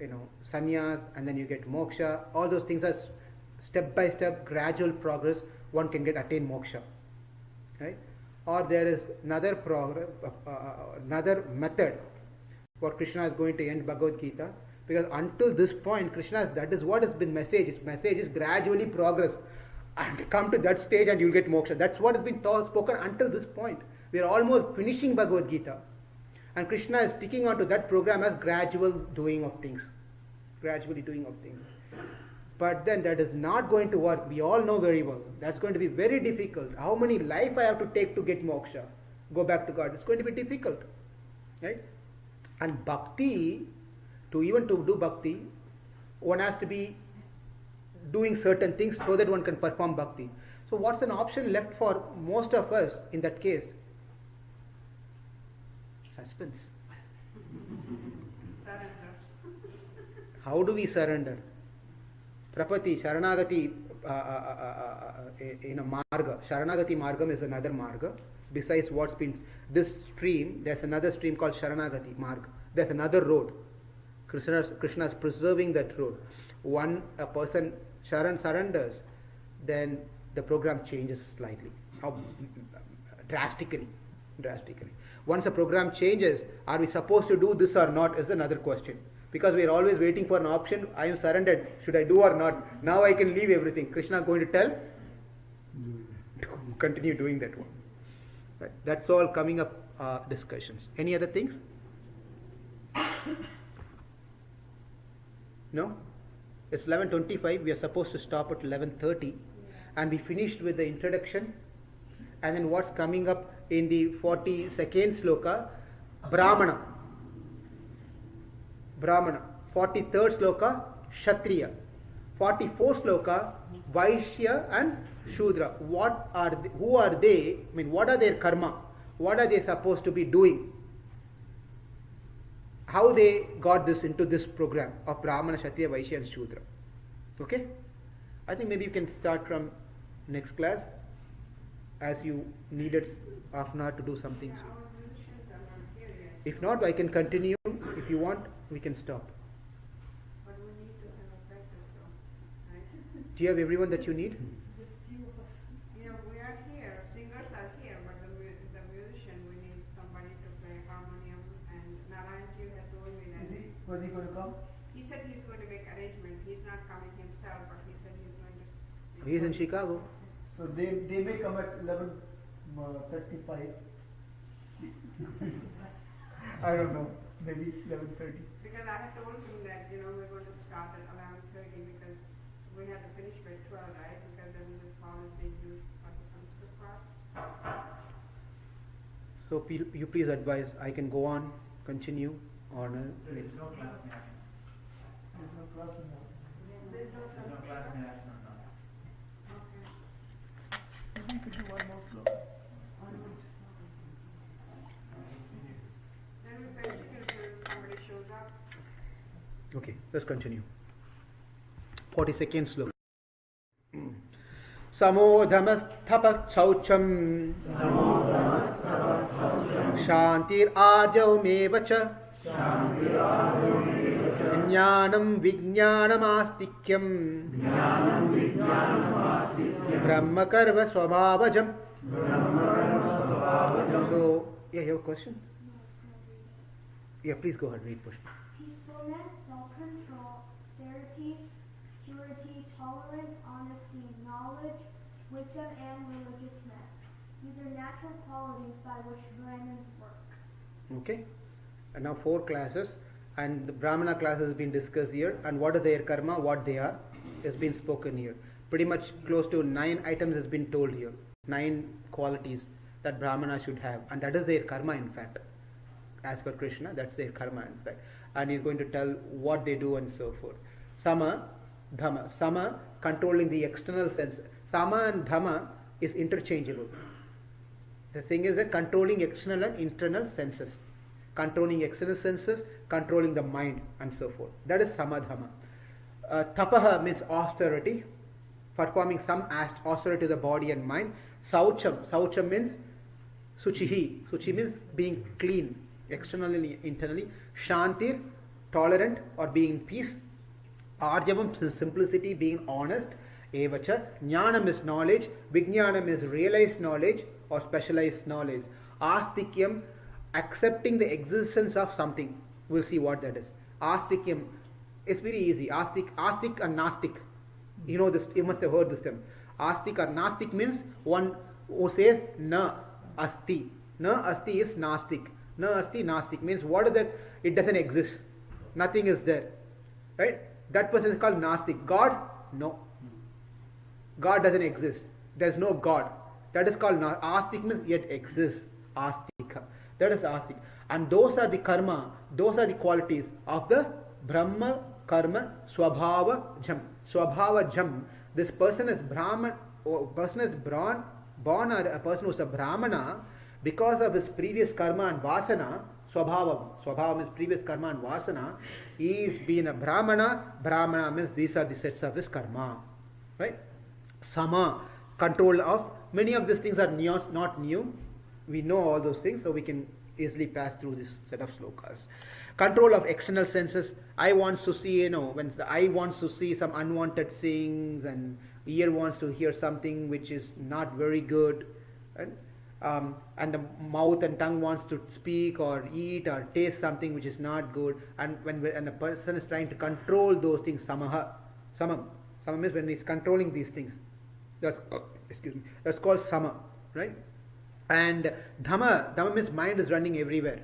sannyas, and then you get moksha. All those things are step-by-step, gradual progress. One can attain moksha, right? Or there is another another method. What Krishna is going to end Bhagavad Gita. Because until this point, Krishna, that is what has been message. His message is gradually progress. And come to that stage and you'll get moksha. That's what has been spoken until this point. We are almost finishing Bhagavad Gita. And Krishna is sticking onto that program as gradual doing of things. Gradually doing of things. But then that is not going to work. We all know very well. That's going to be very difficult. How many life I have to take to get moksha? Go back to God. It's going to be difficult. Right? And bhakti, to do bhakti, one has to be doing certain things so that one can perform bhakti. So what's an option left for most of us in that case? Suspense. Surrender. How do we surrender? Prapati, Sharanagati, Marga. Sharanagati Margam is another Marga. Besides what's been this stream, there's another stream called Sharanagati Marga. There's another road. Krishna is preserving that road. A person surrenders, then the program changes slightly. Drastically. Once a program changes, are we supposed to do this or not is another question. Because we are always waiting for an option. I am surrendered. Should I do or not? Now I can leave everything. Krishna is going to tell, continue doing that one. Right. That's all coming up discussions. Any other things? No? It's 11:25. We are supposed to stop at 11:30. And we finished with the introduction. And then what's coming up in the 42nd sloka? Brahmana. 43rd sloka, Kshatriya. 44th sloka, Vaishya and Shudra. Who are they? I mean, what are their karma? What are they supposed to be doing? How they got this into this program of Brahmana, Kshatriya, Vaishya and Shudra. Okay? I think maybe you can start from next class, as you needed half an hour to do some things. Yeah, our musicians are not here yet, If not, I can continue. If you want, we can stop. but we need to have a practice, so, right? Do you have everyone that you need? Yeah, we are here, singers are here, but the musician, we need somebody to play harmonium, and Narayanji had told me that. Was he going to come? He said he's going to make arrangements, he's not coming himself, but he said he's going to. He is in Chicago. So they may come at 11:35. I don't know, maybe 11:30. Because I had told him that, we're going to start at 11:30 because we had to finish by 12, right? Because then this hall is being used for the Sanskrit class. So you please advise. I can go on, continue, or no? There is no class in action. There's no class in that. There's no There is no class in action now. Okay. Maybe you could do one more slow. Then we continue till somebody shows up. Okay, let's continue. 42nd sloka. Samodhamasthapak chaucham Shantir arjav mevacha Jnanam vijnanamastikyam Brahma karva swabhavajam. So, yeah, you have a question? Yeah, please go ahead, read Pushpa. Peacefulness, self-control, austerity, purity, tolerance, honesty, knowledge, wisdom, and religiousness. These are natural qualities by which Brahmins work. Okay? And now 4 classes. and the Brahmana class has been discussed here, and what is their karma, what they are, has been spoken here. Pretty much close to 9 items has been told here, 9 qualities that Brahmana should have, and that is their karma in fact. As per Krishna, that's their karma in fact. And he's going to tell what they do and so forth. Sama, Dhamma. Sama, controlling the external sense. Sama and Dhamma is interchangeable. The thing is that controlling external and internal senses. Controlling external senses, controlling the mind and so forth. That is Sama Dhamma. Tapaha means austerity, performing some austerity to the body and mind. Saucham. Saucham means Suchihi. Suchi means being clean, externally, internally. Shantir, tolerant or being in peace. Arjavam, simplicity, being honest. Evacha. Jnanam is knowledge. Vijnanam is realized knowledge or specialized knowledge. Astikyam, accepting the existence of something. We'll see what that is. Astikyam, it's very easy. Astik and Nastik. You know this, you must have heard this term. Astik or Nastik means one who says na asti. Na asti is Nastik. Na asti, Nastik means what is that? It doesn't exist. Nothing is there. Right? That person is called Nastik. God? No. God doesn't exist. There is no God. That is called Astik means yet exists. Astika. That is Astik. And those are the karma, those are the qualities of the Brahma, Karma, Swabhava, Jam. Swabhava Jam. This person is Brahman, or person is born or a person who is a Brahmana because of his previous karma and vasana. Swabhava means previous karma and vasana. He is being a Brahmana. Brahmana means these are the sets of his karma. Right? Sama, control of. Many of these things are not new. We know all those things, so we can easily pass through this set of slokas. Control of external senses. Eye wants to see, when the eye wants to see some unwanted things, and ear wants to hear something which is not very good, right? And the mouth and tongue wants to speak or eat or taste something which is not good, and when the person is trying to control those things, samam means when he's controlling these things. That's called sama, right? And dhamma means mind is running everywhere.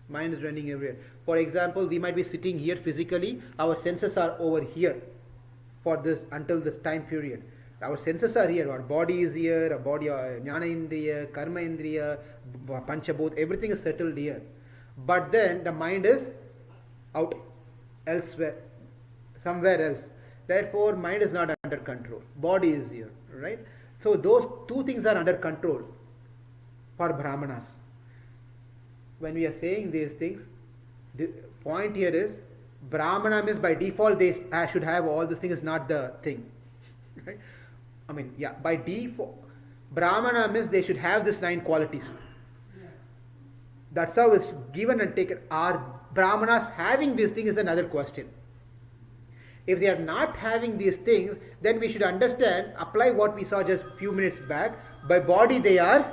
Mind is running everywhere. For example, we might be sitting here physically, our senses are over here for this until this time period. Our senses are here, our body is here, our body, jnana indriya, karma indriya, panchabhut, everything is settled here. But then the mind is out elsewhere, somewhere else. Therefore, mind is not under control. Body is here, right? So those two things are under control for Brahmanas. When we are saying these things, the point here is Brahmana means by default they should have all these things, is not the thing. Right? By default, Brahmana means they should have these 9 qualities. That's how it's given and taken. Are Brahmanas having these things is another question. If they are not having these things, then we should understand, apply what we saw just few minutes back. By body they are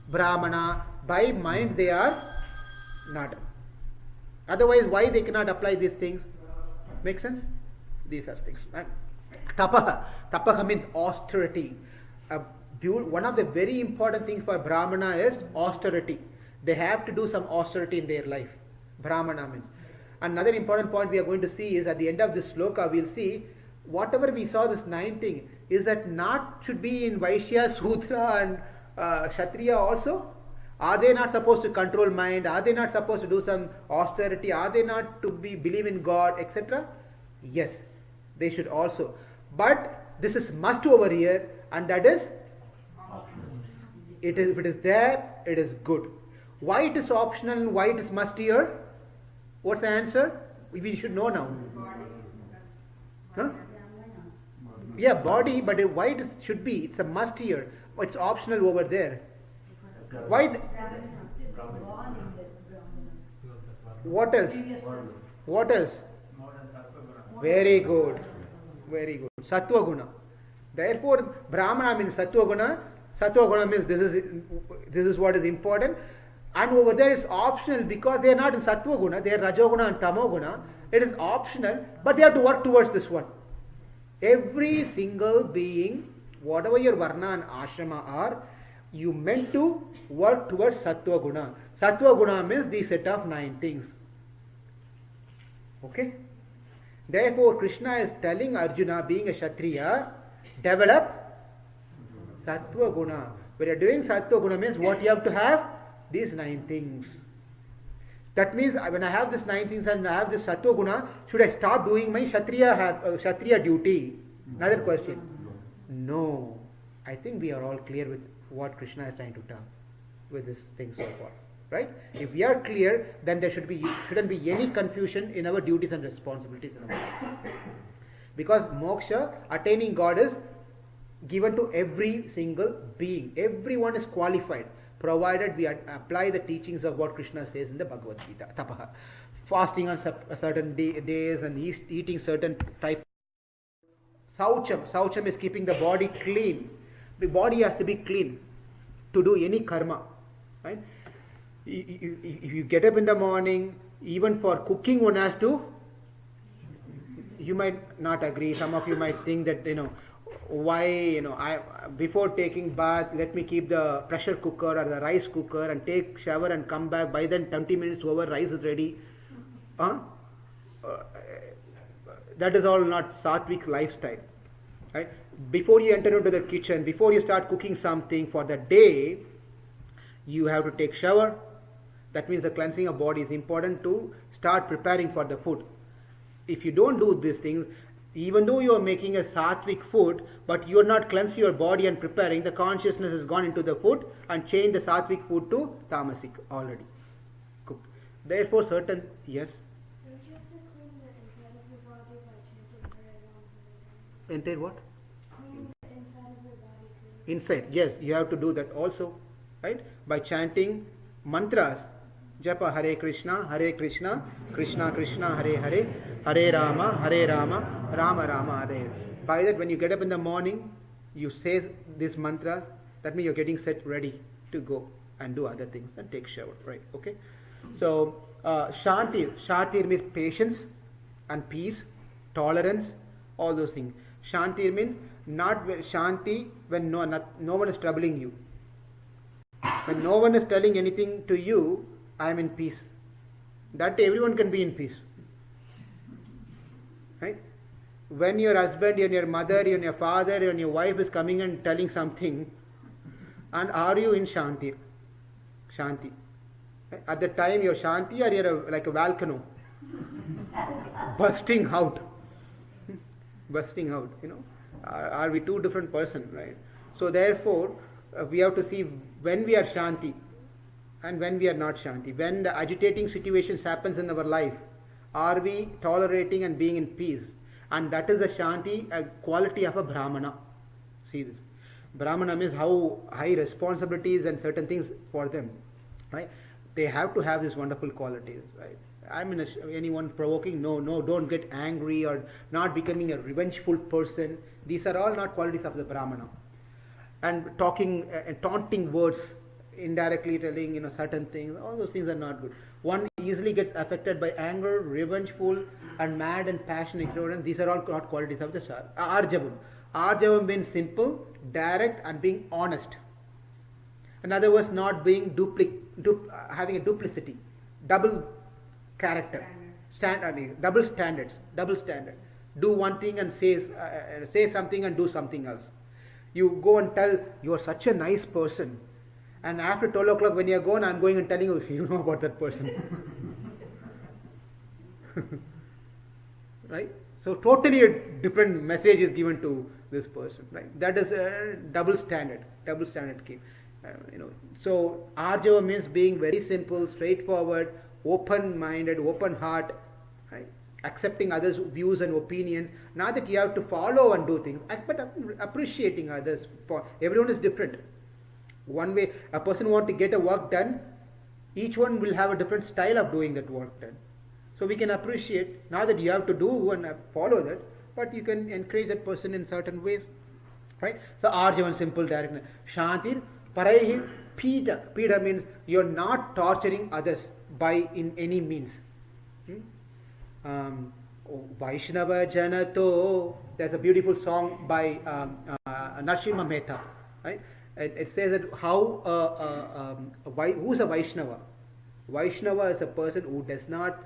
Brahmana, by mind they are not. Otherwise, why they cannot apply these things? Make sense? These are things. Tapaha means austerity. One of the very important things for Brahmana is austerity. They have to do some austerity in their life. Brahmana means. Another important point we are going to see is at the end of this sloka, we'll see whatever we saw, this 9 thing, is that not should be in Vaishya, Sudra and Kshatriya also. Are they not supposed to control mind? Are they not supposed to do some austerity? Are they not to believe in God, etc.? Yes, they should also. But this is must over here, and that is, if it is there, it is good. Why it is optional and why it is must here? What's the answer? We should know now. Huh? Yeah, body, but why it should be? It's a must here. It's optional over there. Why? What else? What else? Very good. Very good. Sattva guna. Therefore, Brahmana means Sattva guna. Sattva guna means this is what is important. And over there it's optional because they are not in Sattva guna, they are Rajoguna and Tamoguna. It is optional, but they have to work towards this one. Every single being, whatever your Varna and Ashrama are, you meant to work towards Sattva guna. Sattva guna means the set of 9 things. Okay? Therefore, Krishna is telling Arjuna, being a Kshatriya, develop Sattva Guna. When you are doing Sattva Guna means what you have to have? These 9 things. That means when I have these 9 things and I have this Sattva Guna, should I stop doing my Kshatriya duty? Another question. No. I think we are all clear with what Krishna is trying to tell with this thing so far. Right? If we are clear, then there shouldn't be any confusion in our duties and responsibilities in our life. Because moksha, attaining God, is given to every single being. Everyone is qualified, provided we apply the teachings of what Krishna says in the Bhagavad Gita. Tapaha. Fasting on certain days and eating certain type. Saucham is keeping the body clean. The body has to be clean to do any karma. Right? If you get up in the morning, even for cooking one has to, you might not agree, some of you might think that, why, I before taking bath, let me keep the pressure cooker or the rice cooker and take shower and come back, by then 20 minutes over, rice is ready. That is all not Sattvic lifestyle. Right? Before you enter into the kitchen, before you start cooking something for the day, you have to take shower. That means the cleansing of body is important to start preparing for the food. If you don't do these things, even though you are making a sattvic food, but you are not cleansing your body and preparing, the consciousness has gone into the food and changed the sattvic food to tamasic already cooked. Therefore, certain, yes? Don't you have to clean the inside of your body by chanting Hare Ram? Entire what? Clean the inside of your body too. Inside, yes, you have to do that also, right? By chanting mantras. Japa Hare Krishna, Krishna Krishna, Hare Hare, Hare Rama, Rama Rama, Hare. By that, when you get up in the morning, you say these mantras, that means you're getting set ready to go and do other things and take shower, right? Okay? So, Shantir means patience and peace, tolerance, all those things. Shantir means not Shanti when no one is troubling you. When no one is telling anything to you, I am in peace. That everyone can be in peace. Right? When your husband and your mother and your father and your wife is coming and telling something, and are you in Shanti? Shanti. Right? At the time you're Shanti or you're like a volcano. Bursting out. Bursting out, Are we two different persons, right? So therefore, we have to see when we are Shanti and when we are not Shanti. When the agitating situations happens in our life, are we tolerating and being in peace? And that is the Shanti, a quality of a Brahmana. See this. Brahmana means how high responsibilities and certain things for them. Right? They have to have these wonderful qualities. Right? I mean, anyone provoking? No, don't get angry or not becoming a revengeful person. These are all not qualities of the Brahmana. And talking taunting words, indirectly telling certain things, all those things are not good. One easily gets affected by anger, revengeful, and mad and passion, ignorance. These are all not qualities of the Arjavam. Arjavam means simple, direct, and being honest. In other words, not being having a duplicity, double character, double standards. Do one thing and say something and do something else. You go and tell you are such a nice person, and after 12 o'clock when you are gone, I am going and telling you, you know about that person. Right? So totally a different message is given to this person. Right? That is a double standard keep. So Arjava means being very simple, straightforward, open-minded, open heart, right? Accepting others' views and opinions. Not that you have to follow and do things, but appreciating others. For everyone is different. One way a person wants to get a work done, each one will have a different style of doing that work done. So we can appreciate, not that you have to do and follow that, but you can encourage that person in certain ways. Right? So Arjavan, simple, direct. Shantir, Paraihi, Pita. Pita means you're not torturing others in any means. Vaishnava Janato. There's a beautiful song by Narasimha Mehta. Right? It says that who's a Vaishnava? Vaishnava is a person who does not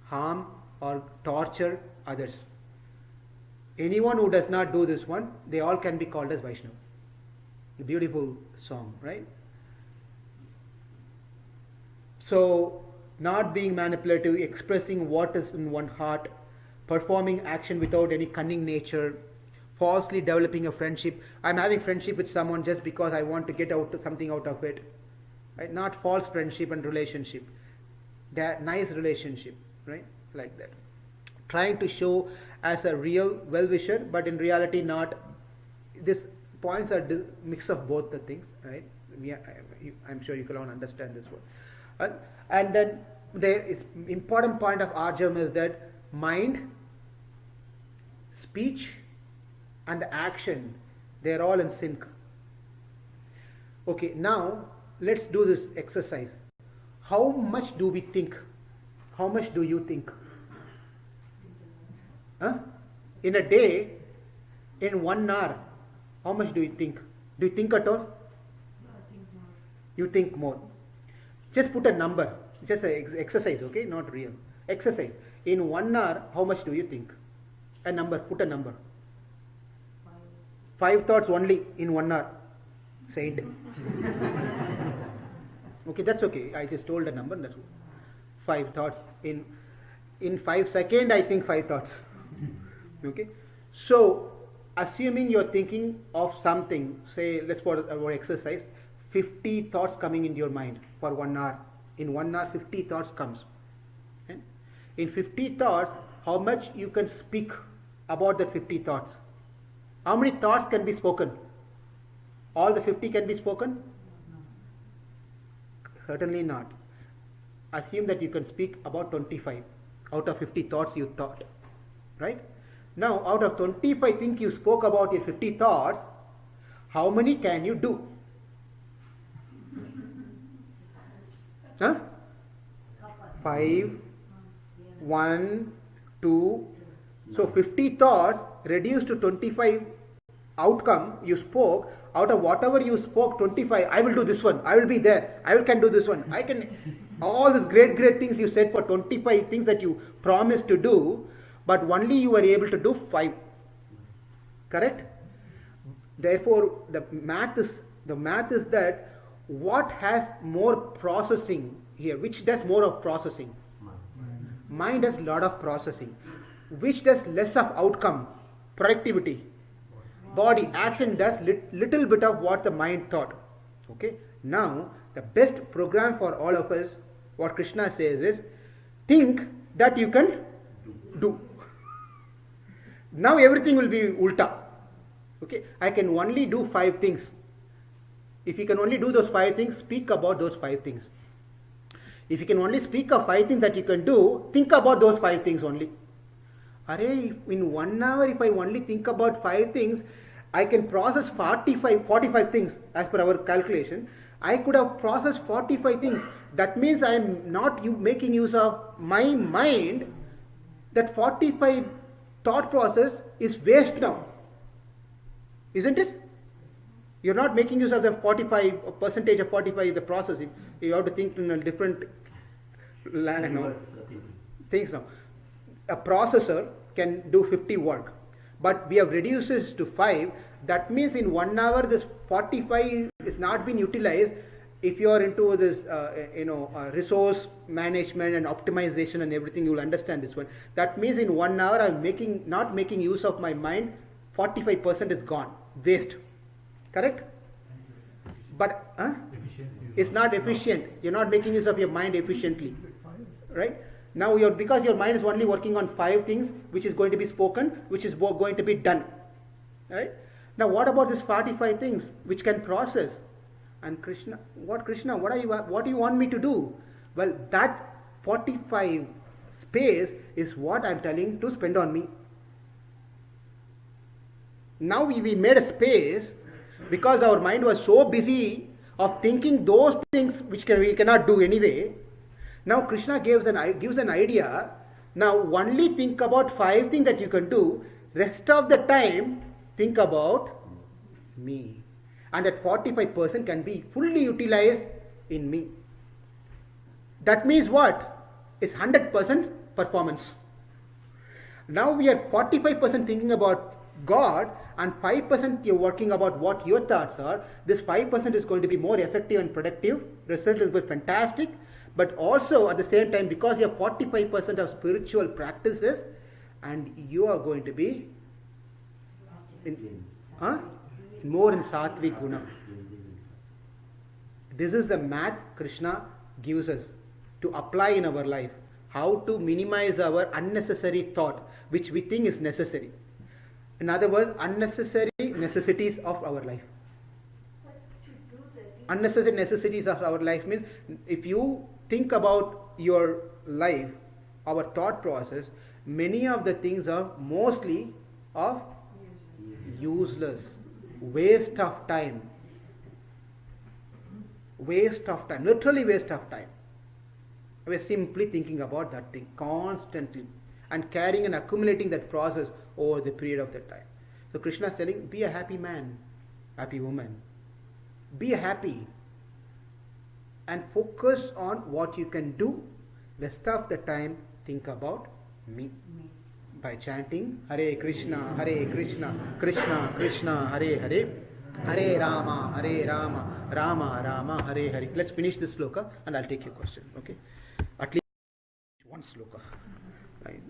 harm or torture others. Anyone who does not do this one, they all can be called as Vaishnava. A beautiful song, right? So, not being manipulative, expressing what is in one heart, performing action without any cunning nature, falsely developing a friendship. I'm having friendship with someone just because I want to get something out of it. Right? Not false friendship and relationship. That nice relationship, right? Like that. Trying to show as a real well-wisher, but in reality not. These points are mix of both the things, right? I'm sure you can all understand this one. And then there is important point of Arjam is that mind, speech, and the action, they are all in sync. Okay, now let's do this exercise. How much do we think? How much do you think? Huh? In a day, in 1 hour, how much do you think? Do you think at all? You think more. Just put a number. Just an exercise, okay? Not real. Exercise. In 1 hour, how much do you think? A number. Put a number. 5 thoughts only in 1 hour. Saint. Okay, that's okay. I just told a number. That's 5 thoughts. In 5 seconds, I think 5 thoughts. Okay. So, assuming you're thinking of something, say, let's put our exercise, 50 thoughts coming into your mind for 1 hour. In 1 hour, 50 thoughts comes. Okay? In 50 thoughts, how much you can speak about the 50 thoughts? How many thoughts can be spoken? All the 50 can be spoken? Certainly not. Assume that you can speak about 25 out of 50 thoughts you thought. Right? Now, out of 25 things you spoke about your 50 thoughts, how many can you do? Huh? 5, 1, 2. So 50 thoughts reduced to 25 outcome you spoke. Out of whatever you spoke, 25, I will do this one, I will be there, can do this one, I can, all these great things you said for 25 things that you promised to do, but only you were able to do 5. Correct? Therefore, the math is that what has more processing here? Which does more of processing? Mind does lot of processing. Which does less of outcome? Productivity. Body, action does little bit of what the mind thought. Okay. Now, the best program for all of us, what Krishna says is, think that you can do. Now everything will be ulta. Okay. I can only do 5 things. If you can only do those 5 things, speak about those 5 things. If you can only speak of 5 things that you can do, think about those 5 things only. Array, in 1 hour, if I only think about 5 things, I can process 45 things as per our calculation. I could have processed 45 things. That means I am not making use of my mind. That 45 thought process is waste now. Isn't it? You're not making use of the 45 percentage of 45 the process. You have to think in a different things now. A processor can do 50 work, but we have reduced it to 5. That means in 1 hour this 45 is not being utilized. If you are into this resource management and optimization and everything, you will understand this one. That means in 1 hour I'm not making use of my mind. 45% is gone, waste. Correct? But it's not efficient. You're not making use of your mind efficiently. Right? Now because your mind is only working on 5 things which is going to be spoken, which is going to be done. Right? Now what about these 45 things which can process? And Krishna, what do you want me to do? Well, that 45 space is what I'm telling to spend on me. Now we made a space because our mind was so busy of thinking those things which we cannot do anyway. Now Krishna gives an idea. Now only think about 5 things that you can do. Rest of the time think about me. And that 45% can be fully utilized in me. That means what? It's 100% performance. Now we are 45% thinking about God and 5% you're working about what your thoughts are. This 5% is going to be more effective and productive. Result will be fantastic. But also at the same time, because you have 45% of spiritual practices, and you are going to be more in sattvic guna. This is the math Krishna gives us to apply in our life. How to minimize our unnecessary thought, which we think is necessary. In other words, unnecessary necessities of our life. But to do that, Unnecessary necessities of our life means if you think about your life, our thought process, many of the things are mostly of useless, waste of time. Waste of time, literally waste of time. We are simply thinking about that thing constantly and carrying and accumulating that process over the period of that time. So Krishna is telling, be a happy man, happy woman. Be happy and focus on what you can do. Rest of the time, think about me. By chanting Hare Krishna, Krishna Krishna, Hare Hare, Hare Rama, Rama Rama, Hare Hare. Let's finish this sloka and I'll take your question. Okay? At least one sloka. Right.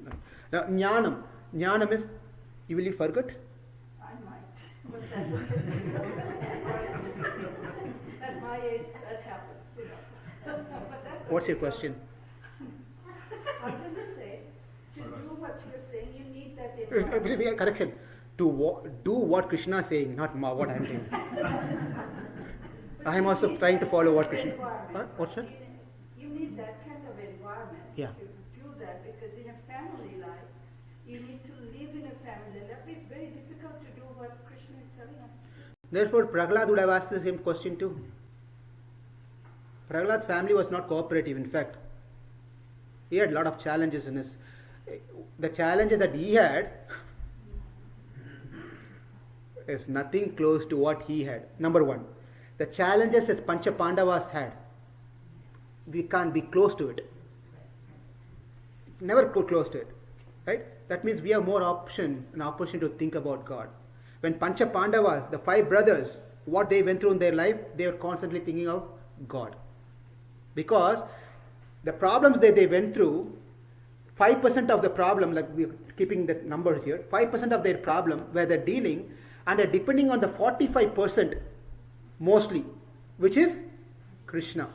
Now, jnanam. Jnanam is, you will you forget? I might, but that's okay. At my age, that happens, you know. But that's What's okay. your question? I was going to say, to do what you're saying, you need that environment. Correction. To do what Krishna is saying, not what I am saying. I am also trying to follow what Krishna. What's that? You need that kind of environment Yeah. to do that, because in a family life, you need to live in a family life. It's very difficult to do what Krishna is telling us. Therefore, Prahlad would have asked the same question too. Prahlad's family was not cooperative, in fact. He had a lot of challenges in his. The challenges that he had is nothing close to what he had. Number one, the challenges that Pancha Pandavas had, we can't be close to it. Never go close to it. Right? That means we have more an option to think about God. When Pancha Pandavas, the 5 brothers, what they went through in their life, they were constantly thinking of God. Because the problems that they went through, 5% of the problem, like we're keeping the number here, 5% of their problem where they're dealing, and they're depending on the 45% mostly, which is Krishna.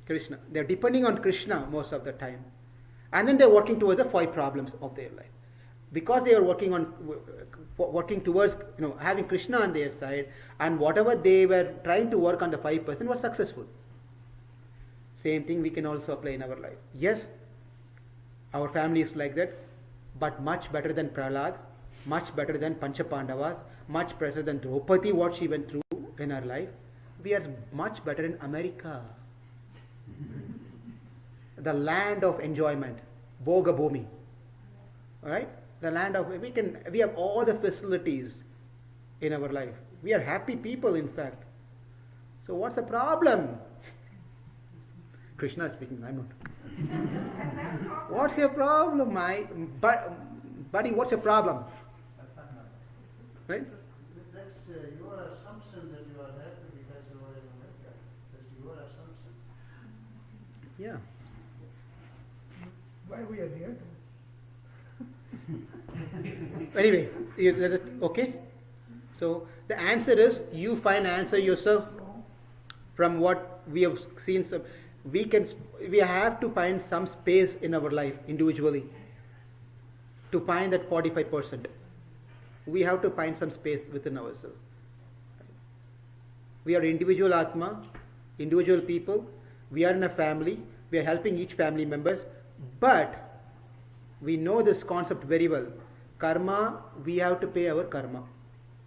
Krishna. They're depending on Krishna most of the time. And then they're working towards the 5 problems of their life. Because they are working towards having Krishna on their side, and whatever they were trying to work on the 5% was successful. Same thing we can also apply in our life. Yes, our family is like that, but much better than Prahlad, much better than Pancha Pandavas, much better than Draupadi, what she went through in her life. We are much better in America. The land of enjoyment, Bhoga Bhumi. Alright? The land of, we have all the facilities in our life. We are happy people, in fact. So what's the problem? Krishna is speaking, I'm not. What's your problem, buddy? What's your problem? Right? That's your assumption that you are happy because you are in America. That's your assumption. Yeah. Why we are here? Anyway, okay? So the answer is you find answer yourself from what we have seen. So we have to find some space in our life individually to find that 45%. We have to find some space within ourselves. We are individual Atma, individual people. We are in a family. We are helping each family members. But we know this concept very well. Karma, we have to pay our karma.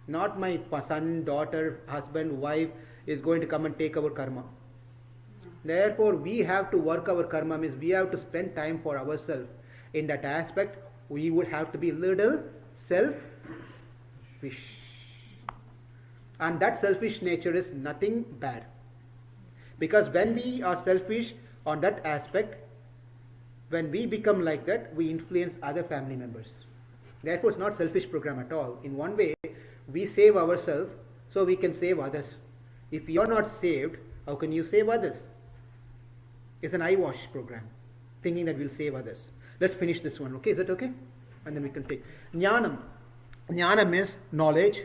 Not my son, daughter, husband, wife is going to come and take our karma. Therefore, we have to work our karma, means we have to spend time for ourselves. In that aspect, we would have to be little selfish. And that selfish nature is nothing bad. Because when we are selfish on that aspect, When we become like that, we influence other family members. Therefore, it's not selfish program at all. In one way, we save ourselves so we can save others. If you're not saved, how can you save others? It's an eyewash program, thinking that we'll save others. Let's finish this one, okay? Is that okay? And then we can take Jnanam. Jnana means knowledge.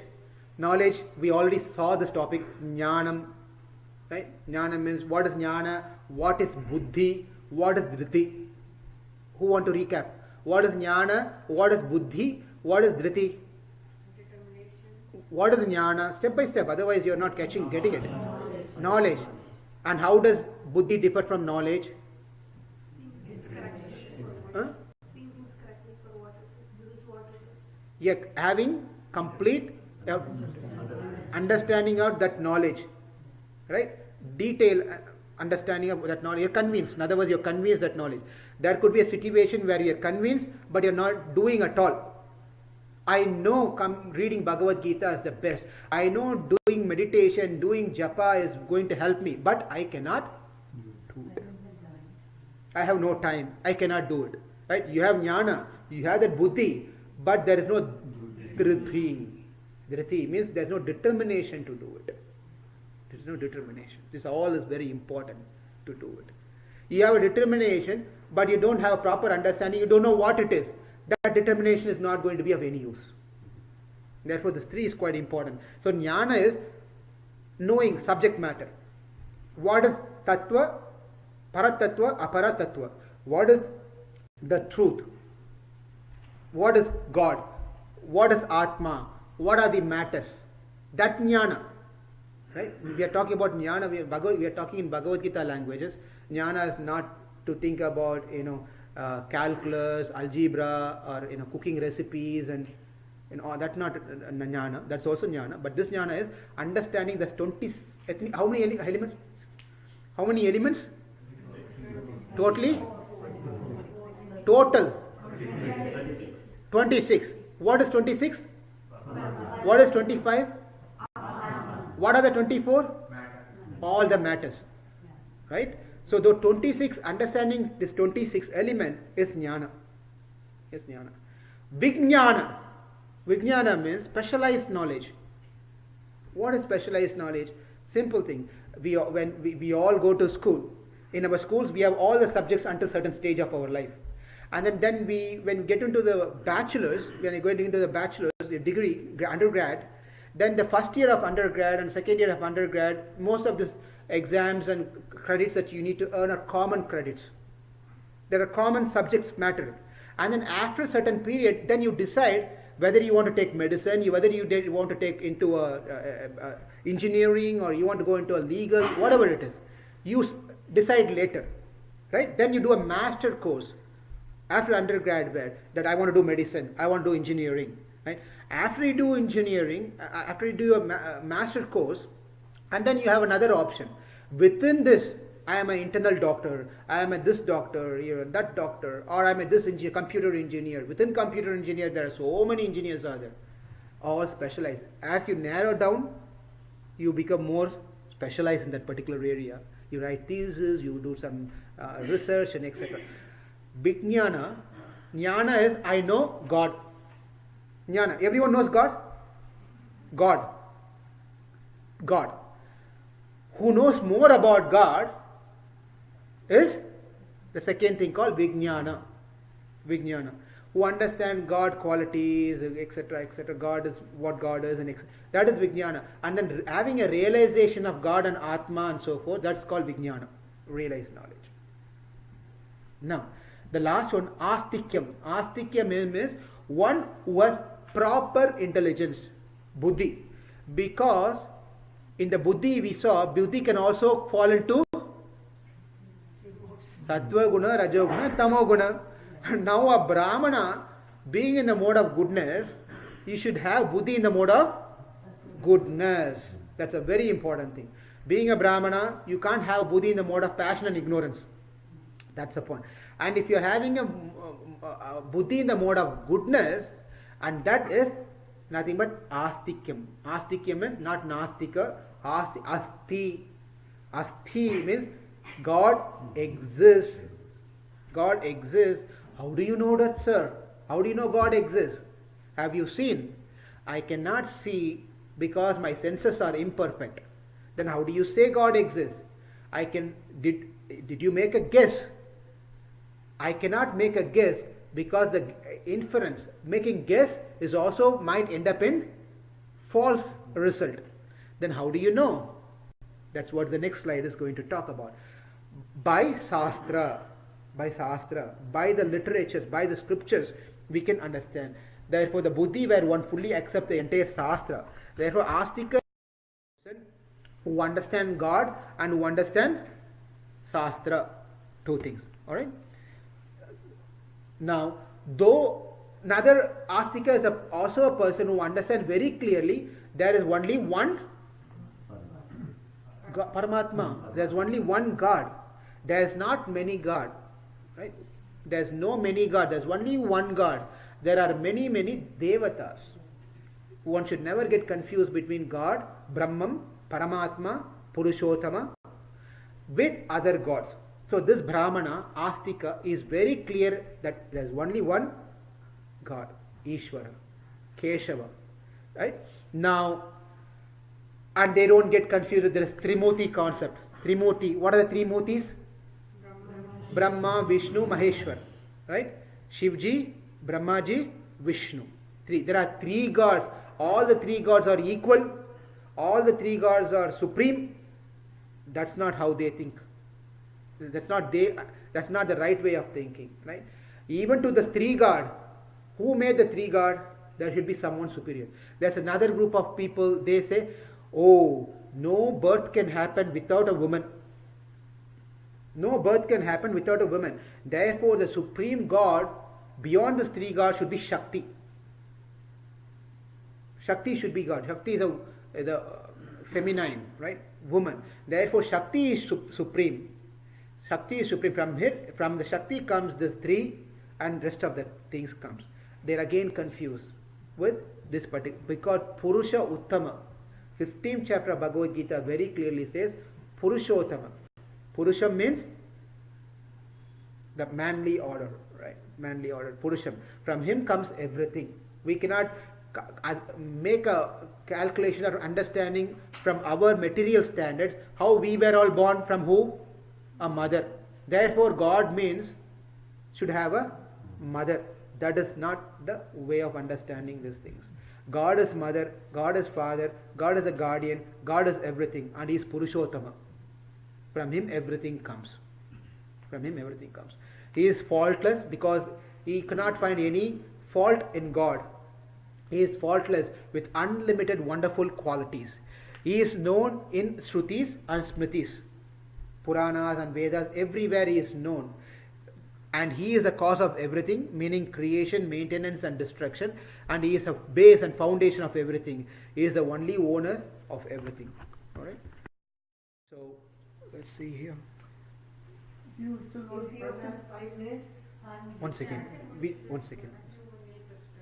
Knowledge, we already saw this topic, Jnanam. Right? Jnana means what is Jnana, what is Buddhi, what is Dhriti. Who want to recap? What is Jnana, what is Buddhi, what is Dhriti? Determination. What is Jnana? Step by step, otherwise you are not getting it. Knowledge. And how does Buddhi differ from knowledge? Huh? Seeing things correctly for what it is. This is what it is. Yeah, having complete understanding of that knowledge, right? Detail understanding of that knowledge. You're convinced. In other words, you're convinced that knowledge. There could be a situation where you're convinced, but you're not doing at all. I know reading Bhagavad Gita is the best. I know doing meditation, doing japa is going to help me, but I cannot do it. I have no time. I cannot do it. Right? You have jnana, you have that buddhi, but there is no dhriti. Dhriti means there is no determination to do it. There is no determination. This all is very important to do it. You have a determination, but you don't have a proper understanding. You don't know what it is. That determination is not going to be of any use. Therefore, this 3 is quite important. So, jnana is knowing subject matter. What is tattva, paratattva, aparatattva? What is the truth? What is God? What is Atma? What are the matters? That jnana. Right? We are talking about jnana, we are talking in Bhagavad Gita languages. Jnana is not to think about, calculus, algebra, or cooking recipes and that's not jnana. That's also jnana. But this jnana is understanding the 20. How many elements? How many elements? Totally? Total. 26. What is 26? What is 25? What are the 24? All the matters. Right? So the 26, understanding this 26 element is jnana. Is jnana. Vijnana. Vijnana means specialized knowledge. What is specialized knowledge? Simple thing. When we all go to school. In our schools, we have all the subjects until certain stage of our life. And then when we get into the bachelor's, when we go into the bachelor's, the degree, undergrad, then the first year of undergrad and second year of undergrad, most of these exams and credits that you need to earn are common credits. There are common subjects matter. And then after a certain period, then you decide whether you want to take medicine, whether you want to take into engineering, or you want to go into a legal, whatever it is. You decide later. Right? Then you do a master course after undergrad that I want to do medicine, I want to do engineering. Right? After you do engineering, after you do a master course, and then you have another option. Within this, I am an internal doctor, I am a this doctor, that doctor, or I am a this engineer, computer engineer. Within computer engineer, there are so many engineers are there, all specialized. As you narrow down, you become more specialized in that particular area. You write thesis, you do some research and etc. Vijnana, jnana is I know God. Jnana, everyone knows God? God. God. Who knows more about God is the second thing called Vijnana. Vijnana. Who understand God qualities, etc., etc. God is what God is, and etc. That is Vijnana. And then having a realization of God and Atma and so forth, that's called Vijnana. Realized knowledge. Now, the last one, Astikyam. Astikyam means one who has proper intelligence, Buddhi. Because in the Buddhi we saw, Buddhi can also fall into Sattva Guna, Rajo Guna, Tamo Guna. Now a Brahmana, being in the mode of goodness, you should have Buddhi in the mode of goodness. That's a very important thing. Being a Brahmana, you can't have Buddhi in the mode of passion and ignorance. That's the point. And if you are having a Buddhi in the mode of goodness, and that is nothing but Astikyam. Astikyam means not Nastika, Asti. Asti means God exists. God exists. How do you know that, sir? How do you know God exists? Have you seen? I cannot see because my senses are imperfect. Then how do you say God exists? Did you make a guess? I cannot make a guess because the inference, making guess is also might end up in false result. Then how do you know? That's what the next slide is going to talk about. By Shastra, by the literatures, by the scriptures, we can understand. Therefore, the Buddhi where one fully accepts the entire Shastra. Therefore, Astika who understand God and who understand Shastra, two things. Alright? Now, though another Astika is also a person who understands very clearly there is only one God, Paramatma. There is only one God. There is not many God. Right? There is no many God. There is only one God. There are many, many Devatas. One should never get confused between God, Brahman, Paramatma, Purushottama with other gods. So this Brahmana, Astika, is very clear that there is only one God, Ishvara, Keshava. Right? Now, and they don't get confused with this Trimurti concept. Trimurti, what are the three Murtis? Brahma, Vishnu, Maheshwar. Right? Shivji, Brahmaji, Vishnu. Three. There are three gods. All the three gods are equal. All the three gods are supreme. That's not how they think. That's not the right way of thinking. Right? Even to the three god, who made the three god? There should be someone superior. There's another group of people, they say, oh, no birth can happen without a woman. No birth can happen without a woman. Therefore, the supreme God beyond the three gods should be Shakti. Shakti should be God. Shakti is the feminine, right? Woman. Therefore, Shakti is supreme. Shakti is supreme. From the Shakti comes this three, and rest of the things comes. They're again confused with this particular, because Purusha Uttama, 15th chapter of Bhagavad Gita very clearly says Purushottama. Purusha means the manly order, right? Manly order, Purusham. From him comes everything. We cannot make a calculation or understanding from our material standards how we were all born from who? A mother. Therefore, God means should have a mother. That is not the way of understanding these things. God is mother, God is father, God is a guardian, God is everything, and He is Purushottama. From Him everything comes. From Him everything comes. He is faultless because He cannot find any fault in God. He is faultless with unlimited wonderful qualities. He is known in Shrutis and Smritis, Puranas and Vedas, everywhere He is known. And He is the cause of everything, meaning creation, maintenance and destruction. And He is a base and foundation of everything. He is the only owner of everything. Alright? So, let's see here. You still want If to you practice? have 5 minutes, One second. One second.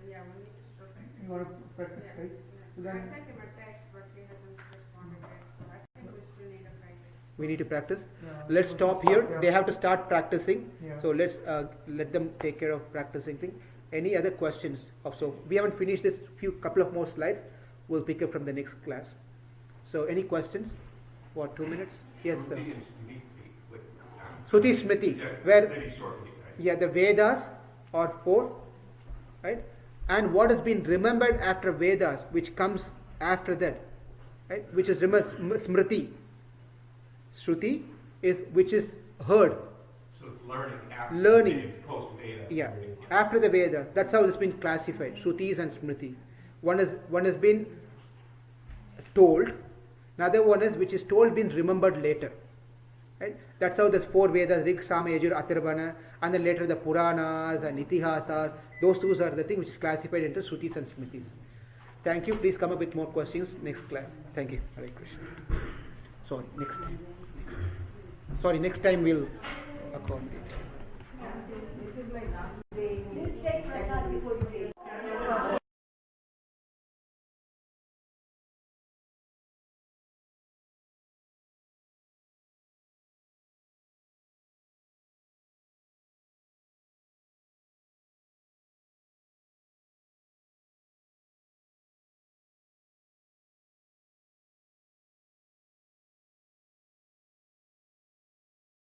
Yeah, we need to stop it. You want to practice, Yeah. right? So I then, sent him a text, but he hasn't responded yet, so I think we still need a practice. We need to practice. yeah, Let's so stop just here. yeah. They have to start practicing. Yeah. So let's let them take care of practicing thing. Any other questions? So we haven't finished this couple of more slides. We'll pick up from the next class. So any questions? What, 2 minutes? Yes, sir. Shruti Smriti, where the Vedas are 4, right? And what has been remembered after Vedas, which comes after that, right? Which is Smriti. Shruti is which is heard. So it's learning after Learning. post-Veda. Yeah, after the Vedas. That's how it's been classified. Shrutis and Smriti. One has been told. Another one is which is told, been remembered later. Right? That's how the 4 Vedas, Rig, Sama, Yajur, Atharvana, and then later the Puranas and Itihasas. Those two are the thing which is classified into Shrutis and Smritis. Thank you. Please come up with more questions next class. Thank you. Hare Krishna. Sorry, next time. Sorry, next time we'll accommodate.